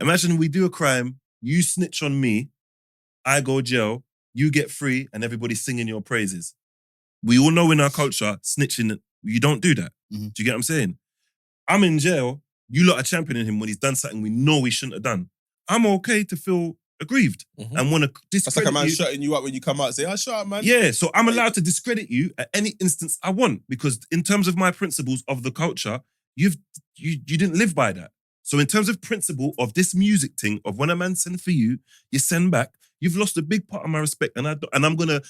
Imagine we do a crime, you snitch on me, I go jail, you get free, and everybody's singing your praises. We all know in our culture, snitching, you don't do that. Mhm. Do you get what I'm saying? I'm in jail, you lot are championing him when he's done something we know he shouldn't have done. I'm okay to feel aggrieved Mhm. and want to That's like discredit a man you. shutting you up when you come out and say, "Oh, shut up, man." Yeah, so I'm allowed to discredit you at any instance I want because in terms of my principles of the culture, you didn't live by that. So in terms of principle of this music thing, of when a man send for you, you send back, you've lost a big part of my respect and I'm going to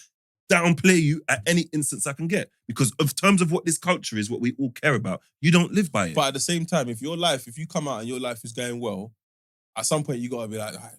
downplay you at any instance I can get because of terms of what this culture is, what we all care about, you don't live by it. But at the same time, if you come out and your life is going well, at some point you gotta be like, "All right,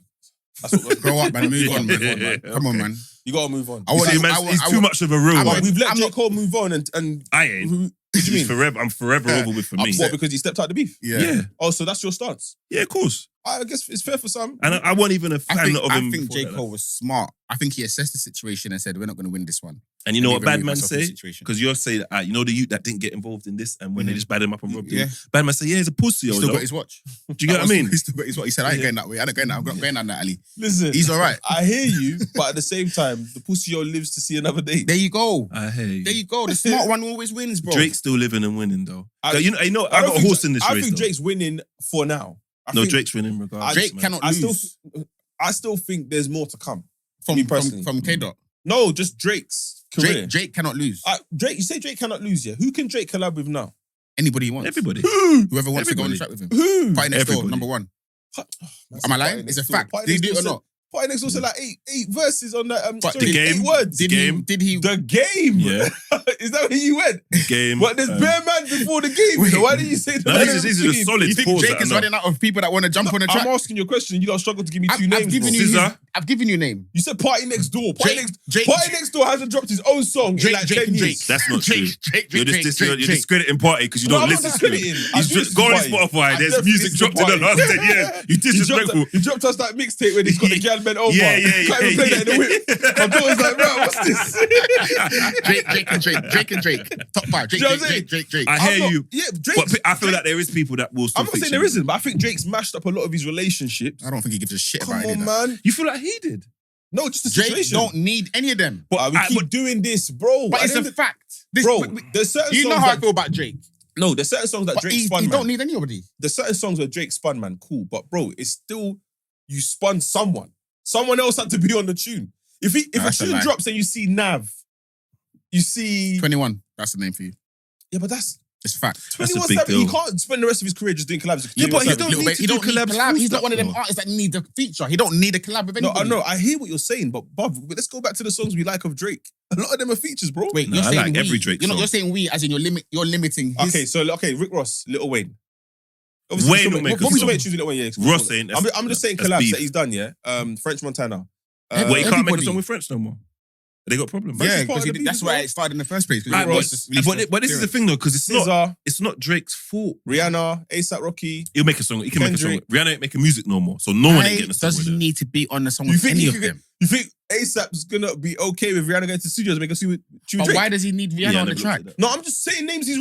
that's what Grow up, man. Move on, man. Yeah, Come on, man. You gotta move on. I want- See, man, I want- he's I too want- much of a real I want- one. We've let I'm J. not- Cole move on and I ain't. what do you mean? I'm forever over with for me. What, because he stepped out the beef? Yeah. Oh, so that's your stance? Yeah, of course. I guess it's fair for some. And I wasn't even a fan of I him. think before J. that. Cole was smart. I think he assessed the situation and said, we're not going to win this one. And you know what Even bad remove man myself from the say? situation. Because you're saying that, you know the youth that didn't get involved in this and when they just bad him up and robbed him. Yeah. Bad man say, yeah, he's a pussy. He Yo, still though. got his watch. Do you get what I mean? He still got his watch. He said, I ain't going that way. I'm not going down that alley. Listen, He's all right. I hear you, but at the same time, the pussy lives to see another day. There you go. I hear you. There you go. The smart one always wins, bro. Drake's still living and winning though. I- I don't got a think- horse in this I race. think though. Drake's winning for now. I No, think- Drake's winning regardless. Drake man. cannot I lose. still think there's more to come. From me personally. From K-Dot. No, just Drake's career. Drake cannot lose. Drake, you say Drake cannot lose, yeah? Who can Drake collab with now? Anybody he wants. Everybody. Whoever wants to go on the track with him. Who? Party Next Door, Everybody. number one. Man, Am I Party lying? It's a Next Door. fact. Party Did he Next do it or Door not? Party Next Door said like eight verses on that. But Sorry, the game- 8 words. Did Game. he? The game. Yeah. Is that where you went? Game. But there's bare man before the game. Wait. So why did you say the No, man these are the team? solid You think pause Drake that I is know. running out of people that want to jump on the track? I'm asking you a question. You don't struggle to give me two I've names. given bro. you. Scissor. I've given you a name. You said Party Next Door. Party Drake- Next Door hasn't dropped his own song in like 10 years. That's not true. Drake, You're Drake. discrediting Party because you No, don't I'm not listen to it. discrediting. I He's do just listen go to on Party. Spotify. I There's definitely music listen to dropped in the Party. last 10 years. You disrespectful. He dropped us that mixtape when he's got the girl men over. Yeah. Can't even play that in the whip. My daughter's like, bro, what's this? Drake and Drake. Top 5. Do you know what I'm saying? Drake. I hear you. Yeah, Drake. But I feel like there is people that will still I'm not saying feature there him. isn't, but I think Drake's mashed up a lot of his relationships. I don't think he gives a shit Come about any on, of that. man. You feel like he did? No, just the Drake situation. don't need any of them. But we keep but- doing this, bro. But At it's the a end of- fact. This, Bro, but- there's certain you songs know how I that, feel about Drake. No, there's certain songs that But Drake he spun, man. don't need anybody. There's certain songs where Drake spun, man, cool. But bro, it's still you spun someone. Someone else had to be on the tune. If a That's a tune lie. drops and you see Nav, you see 21. That's the name for you. yeah, but that's It's a fact. That's a 21 big Savage. He deal. can't spend the rest of his career just doing collabs. Yeah, but he 21 don't Savage. need to He do don't need collabs. collab. full He's not stop, one of them bro. artists that need a feature. He don't need a collab with No, anybody. I know. I hear what you're saying, but Bob, let's go back to the songs we like of Drake. A lot of them are features, bro. Wait, No, you're I saying like we. every Drake You're song. saying we as in you're limiting his. Okay, Rick Ross, Lil Wayne. Wayne we will still make a what we still song. make choosing Lil Wayne, yeah. Ross ain't. I'm just saying that's collabs beef. that he's done, yeah. French Montana. Well, he can't make a Everybody. song with French no more. They got problems. Yeah, part of because the beef that's as why well. it started in the first place. 'cause Right, Rick but, Ross just released but this is the thing though, because SZA, it's not Drake's fault. Rihanna, ASAP Rocky. He'll make a song. He can make a song. Kendrick. Rihanna ain't making music no more, so no one ain't Why getting a song does with he her. need to be on the song You with think any he of could- them? You think ASAP's gonna be okay with Rihanna going to the studios and make a tune with But Drake? why does he need Rihanna Yeah, on I the never track? looked at No, I'm just saying names he's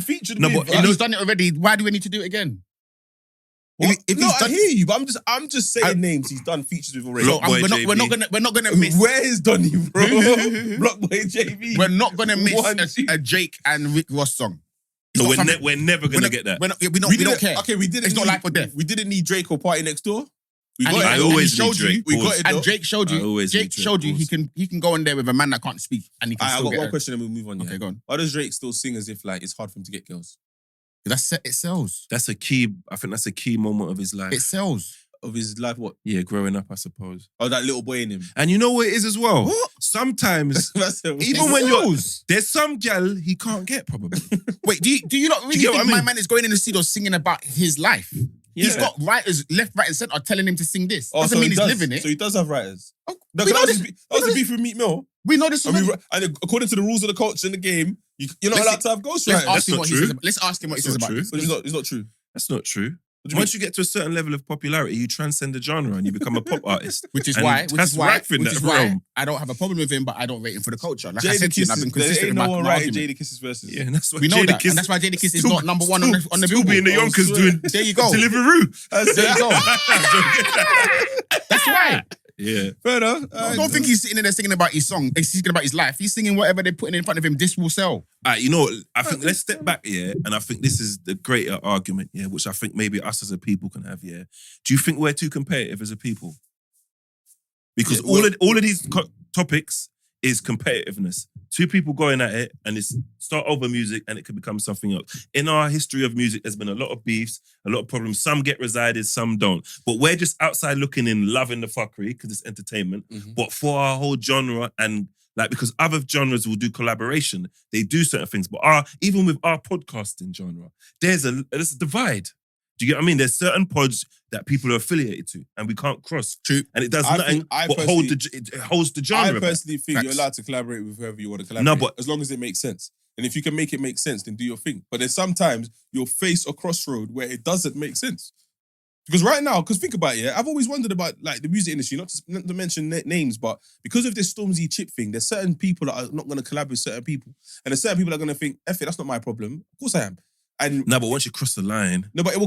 featured No, with. but If he's done it already, why do we need to do it again? What? if No, he's I done- hear you, but I'm just saying I- names he's done features with already. Block Boy we're JB. not gonna miss. Where is Donny, bro? Blockboy JB. We're not gonna miss One, a Drake and Rick Ross song. No, It's not something- we're never we're gonna not- get that. We didn't- don't care. Okay, we didn't. It's not need- life or death. We didn't need Drake or Party Next Door. We And got he- it. I and always he showed need Drake. you. We got Pause. it. And though. Drake showed I you. always Drake need Drake, showed you pause. he can go in there with a man that can't speak and he can I still got get one her. question and we'll move on. Yeah. Okay, go on. Why does Drake still sing as if like it's hard for him to get girls? It sells. That's a key. I think that's a key moment of his life. It sells. Of his life, what? Yeah, growing up, I suppose. Oh, that little boy in him. And you know what it is as well. What? Sometimes, That's it. even It when you're sells. there's some gal he can't get probably. Wait, do you not really get what think I mean? my man is going in the studio singing about his life? He's got writers left, right, and center telling him to sing this. Oh, Doesn't so mean he he's does. living it. So he does have writers. Oh, No, we 'cause know that was this- his- that was the beef with Meat Mill. We know this. And, already. and according to the rules of the culture in the game, you're not Let's allowed to have Let's ghostwriters. ask him not what he true. says. Let's ask him what he That's says not about true. this. But it's not true. That's not true. What do you Once you get to a certain level of popularity, you transcend the genre and you become a pop artist. Which is And why that's rife in that realm. I don't have a problem with him, but I don't rate him for the culture. Like I Jada said to you, and I've been Kisses, consistent there in ain't my, no one my writing argument. Jada Kisses verses. Yeah, and that's why We know Jada that, Kiss and that's why Jada Kiss is still- not number one on the still billboard. being the Yonkers swear. doing There you go. Deliveroo. There you go. That's right. Yeah. Fair enough. I don't think he's sitting in there singing about his song. He's singing about his life. He's singing whatever they're putting in front of him. This will sell. You know, I think let's step back here, and I think this is the greater argument, yeah, which I think maybe us as a people can have, yeah. Do you think we're too competitive as a people? Because all of these topics is competitiveness. Two people going at it, and it's start over music, and it could become something else. In our history of music, there's been a lot of beefs, a lot of problems. Some get resided, some don't. But we're just outside looking in, loving the fuckery because it's entertainment. But for our whole genre and like because other genres will do collaboration, they do certain things. But even with our podcasting genre, there's a divide. Do you get what I mean? There's certain pods that people are affiliated to, and we can't cross. True. And it does I nothing think- I but it holds the genre. I back. personally think you're Facts. allowed to collaborate with whoever you want to collaborate. No, but- as long as it makes sense. And if you can make it make sense, then do your thing. But then sometimes you'll face a crossroad where it doesn't make sense. Because right now, because think about it, yeah, I've always wondered about like the music industry, not to mention names, but because of this Stormzy chip thing, there's certain people that are not going to collab with certain people. And there's certain people that are going to think, F it, that's not my problem. Of course I am. And No, but once you cross the line, no, but of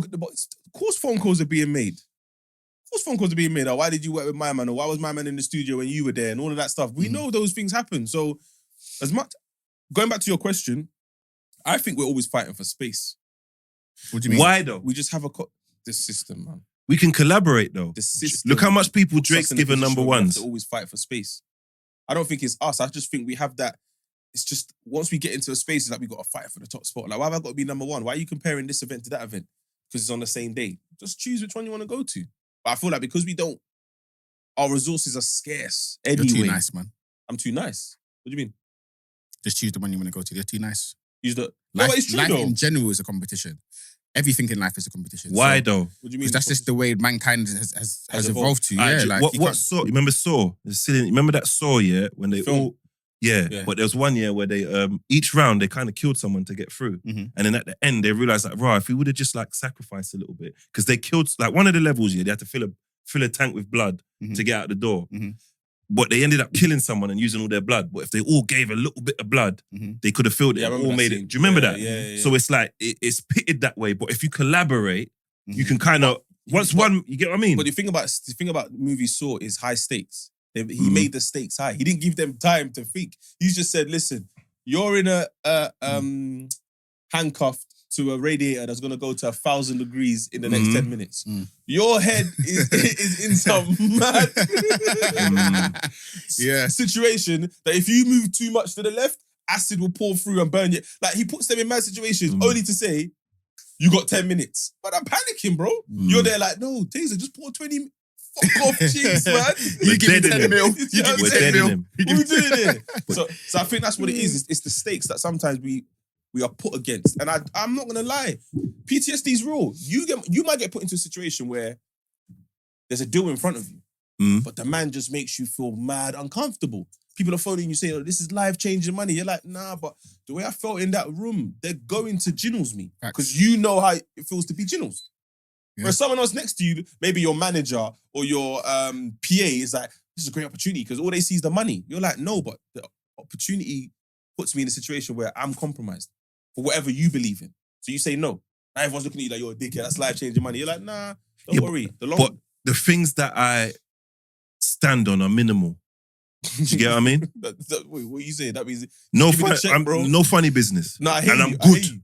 course phone calls are being made. Of course phone calls are being made. Or why did you work with my man? Or why was my man in the studio when you were there? And all of that stuff. We know those things happen. So as much, going back to your question, I think we're always fighting for space. What do you mean? why though? We just have the system, man. We can collaborate though. The system. Look how much people puts us Drake's in a given position number where we have ones. to always fight for space. I don't think it's us. I just think we have that. It's just once we get into a space, it's like we got to fight for the top spot. Like, why have I got to be number one? Why are you comparing this event to that event? Because it's on the same day. Just choose which one you want to go to. But I feel like because we don't, our resources are scarce anyway. You're too nice, man. I'm too nice. What do you mean? Just choose the one you want to go to. They're too nice. Use the. Life, No, but it's true life though. in general is a competition. Everything in life is a competition. Why So, though? What do you mean? because that's just the way mankind has Has evolved to. Yeah, Actually, like what you what can't- Saw? You remember Saw? Remember that Saw? Yeah, when they Film. all. Yeah, Yeah. but there was one year where they each round they kind of killed someone to get through, Mhm. and then at the end they realized like, right, if we would have just like sacrificed a little bit, because they killed like one of the levels. Yeah, they had to fill a tank with blood Mhm. to get out the door. Mhm. But they ended up killing someone and using all their blood. But if they all gave a little bit of blood, Mhm. they could have filled it Yeah, I and remember all that made scene. it. Do you remember Yeah, that? yeah. So it's like it's pitted that way. But if you collaborate, you Mhm. can kind of once one, you get what I mean? But the thing about the movie Saw is high stakes. He Mhm. made the stakes high. He didn't give them time to think. He just said, "Listen, you're in a handcuffed to a radiator that's gonna go to 1,000 degrees in the next Mhm. 10 minutes. Mm. Your head is in some mad Yeah. situation that if you move too much to the left, acid will pour through and burn you. Like he puts them in mad situations Mm. only to say, you got 10 minutes. But I'm panicking, bro. You're there like, no, Tazer, just pour 20. Fuck off, cheese, man. We're dead in him. mil. You You give me We're 10 dead in mil. him. What are we doing here? So I think that's what it is. It's the stakes that sometimes we are put against. And I'm not gonna lie, PTSD is real. You might get put into a situation where there's a deal in front of you, but the man just makes you feel mad uncomfortable. People are phoning you saying, "Oh, this is life-changing money." You're like, nah, but the way I felt in that room, they're going to Jinnels me. Because you know how it feels to be Jinnels. Yeah. Whereas someone else next to you, maybe your manager or your PA is like, this is a great opportunity because all they see is the money. You're like, no, but the opportunity puts me in a situation where I'm compromised for whatever you believe in. So you say no. Now everyone's looking at you like, you're a dickhead, that's life-changing money. You're like, nah, don't Yeah, worry. But the things that I stand on are minimal. Do you get what I mean? Wait, what you say? That means No Give me the fun, check, bro. no funny business. no, I hear And you. I'm I hear good. you.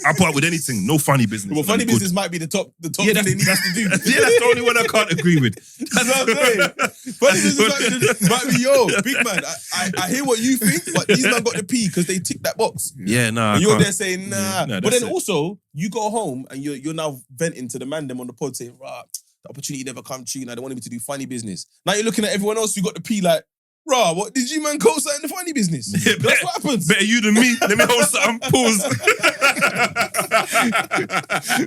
I put up with anything. No funny business. Well, and funny I'm good. business might be the top Yeah, thing they need us to do. yeah, that's the only one I can't agree with. That's what I'm saying. Funny business might be, yo, big man, I hear what you think, but these man got the P because they tick that box. Yeah, no, I And you're can't. there saying, nah. Yeah, no, but that's then it. also, you go home and you're now venting to the man them on the pod saying, rah, the opportunity never come true and I don't want him to do funny business. Now you're looking at everyone else who got the P like, rah, what did you man co-sign in the funny business? Yeah, That's what happens. Better you than me. Let me hold something. Pause.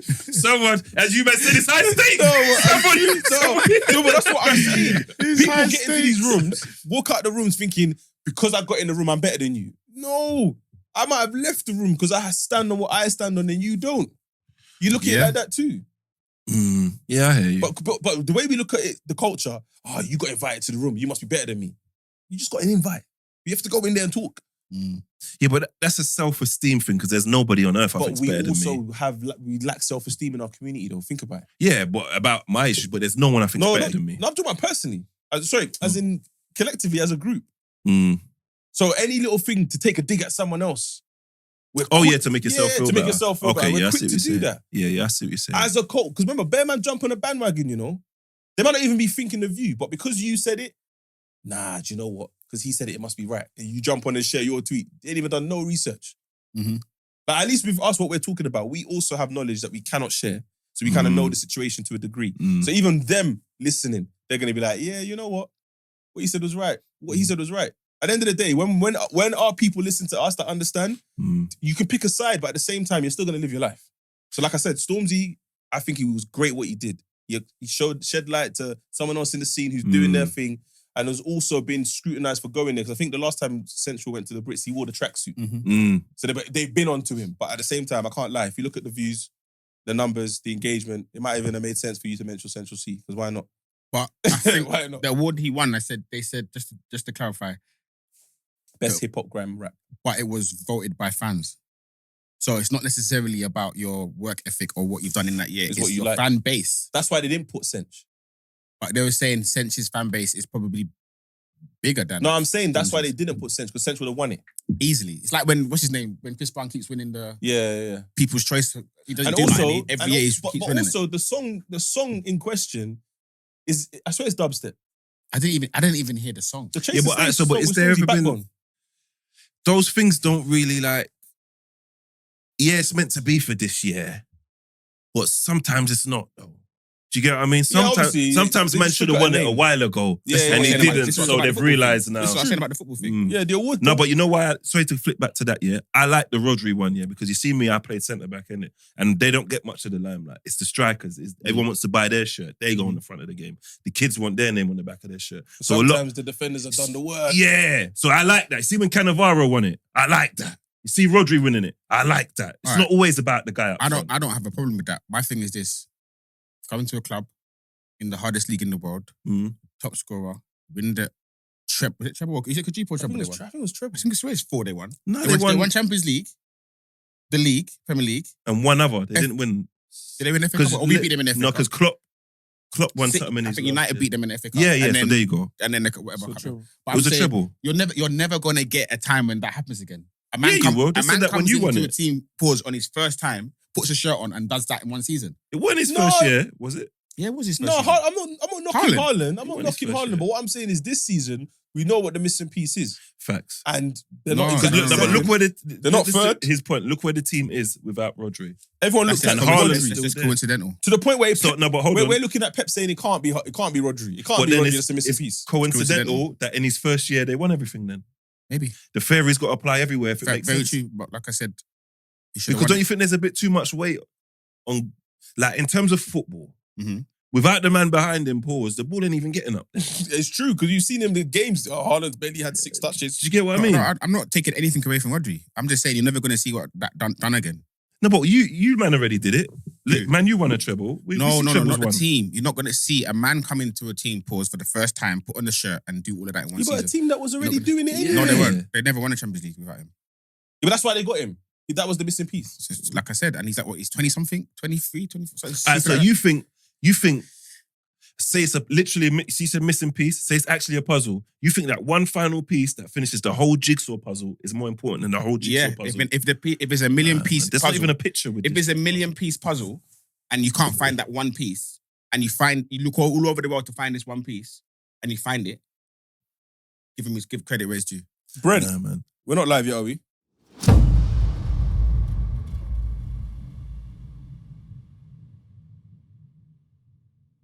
Someone, as you man said, it's high stakes. No, but that's what I'm saying. People high get into these rooms, walk out the rooms thinking, because I got in the room, I'm better than you. No, I might have left the room because I stand on what I stand on and you don't. You look at it Yeah. like that too. Yeah, I hear you. But the way we look at it, the culture, you got invited to the room, you must be better than me. You just got an invite. You have to go in there and talk. Yeah, but that's a self-esteem thing because there's nobody on earth I But think's we better than me. also we lack self-esteem in our community though. Think about it. Yeah, but about my issues, but there's no one I think's better than me. No, I'm talking about personally. As in collectively as a group. Mm. So any little thing to take a dig at someone else. Oh yeah, to make yourself feel to better. make yourself feel Okay, better. yeah, We're I see quick what to you're do saying. that. Yeah, I see what you're saying. As a cult, because remember, bear man jump on a bandwagon, you know. They might not even be thinking of you, but because you said it, nah, do you know what? Because he said it, it must be right. And you jump on and share your tweet. They ain't even done no research. Mhm. But at least with us, what we're talking about, we also have knowledge that we cannot share. So we kind of know the situation to a degree. Mm. So even them listening, they're going to be like, yeah, you know what? What he said was right. What he said was right. At the end of the day, when our people listen to us that understand, you can pick a side, but at the same time, you're still going to live your life. So like I said, Stormzy, I think he was great what he did. He shed light to someone else in the scene who's doing their thing and has also been scrutinized for going there. Because I think the last time Central went to the Brits, he wore the tracksuit. Mm. So they've been onto him. But at the same time, I can't lie. If you look at the views, the numbers, the engagement. It might even have made sense for you to mention Central C, because why not? But I think Why not? the award he won, they said just to clarify, Best hip hop grime rap. but it was voted by fans. So it's not necessarily about your work ethic or what you've done in that year. It's It's what you your like. fan base. That's why they didn't put Cinch. But they were saying Sench's fan base is probably bigger than No, I'm saying that's why they didn't put Cinch, because Cinch would have won it. easily. It's like when what's his name? When Chris Brown keeps winning the Yeah. People's Choice. He doesn't And do also, that every year. He but keeps winning it. also the song in question is, I swear it's dubstep. I didn't even hear the song. The Chase Yeah, the but Stage so, but song is was there Stormzy ever been- Backbone. Those things don't really like. Yeah, it's meant to be for this year, but sometimes it's not though. Do you get what I mean? obviously, Sometimes they man just should took have out won a it a name. while ago, Yeah, and he yeah, didn't. this was So about they've the football realised thing. now. This is what I said about the football thing. Mm. Yeah, the award. No, but you know why? Sorry to flip back to that. Yeah, I like the Rodri one. Yeah, because you see me, I played centre back in it, and they don't get much of the limelight. It's the strikers. Everyone wants to buy their shirt. They go on the front of the game. The kids want their name on the back of their shirt. So a lot. Sometimes the defenders have done the work. Yeah, so I like that. See when Cannavaro won it, I like that. You see Rodri winning it, I like that. It's All not always about the guy up I front. don't have a problem with that. My thing is this: coming to a club in the hardest league in the world, Mm. top scorer, win the treble. Was it treble? Is it Kajip or I treble? think They won? I think it was Treble. I think it's 4 they won. No, They won Champions League, the league, Premier League. and one other. They didn't win. Did they win FA Cup? Or we beat them in FA No, Cup? because Klopp won Six- something in I his think last United year. beat them in FA Cup. Yeah, and so then, there you go. and then whatever. So I can't Treble. remember. But It was I'm a saying, treble. You're never gonna get a time when that happens again. A Yeah, you will. They A said man that when comes you won into a it. team, pause on his first time, puts a shirt on, and does that in one season. It wasn't his No. first year, was it? Yeah, it was his first No, season. I'm not knocking Haaland. I'm not won his knocking first Haaland. year. But what I'm saying is this season, we know what the missing piece is. Facts. And they're No, not no, exactly no, the But same. look where They're not this is third. His point. Look where the team is without Rodri. Everyone That's looks at just Haaland Rodri. still It's just there. coincidental. To the point where So no, but hold on. we're looking at Pep saying it can't be Rodri. It can't But be then Rodri. it's- That's the missing it's piece. coincidental that in his first year they won everything. Then Maybe. the theory's got to apply everywhere if it Very, makes very sense. true. But like I said, he should have Because won don't it. you think there's a bit too much weight on, like in terms of football, Mhm. without the man behind him, pause, the ball ain't even getting up. It's true because you've seen him in the games. Haaland barely had 6 touches. Do you get what I No, mean? no, I'm not taking anything away from Rodri. I'm just saying you're never going to see what that done again. No, but you man already did it. Who? Man, you won a treble. We No, see not trebles the won. team. You're not going to see a man come into a team, pause for the first time, put on the shirt, and do all of that in one You got a season. team that was already No, doing it anyway. No, they Yeah. weren't. They never won a Champions League without him. But that's why they got him. That was the missing piece. So, like I said, and he's like, what? He's 20 something, 23, 24. So, it's So stupid. you think, say it's it's a missing piece, say it's actually a puzzle. You think that one final piece that finishes the whole jigsaw puzzle is more important than the whole jigsaw Yeah, puzzle? if it's a million piece There's puzzle, not even a picture with if this. it's a million piece puzzle, and you can't find that one piece, and you look all over the world to find this one piece, and you find it, give credit where it's due. Brent, Nah, man. we're not live yet, are we?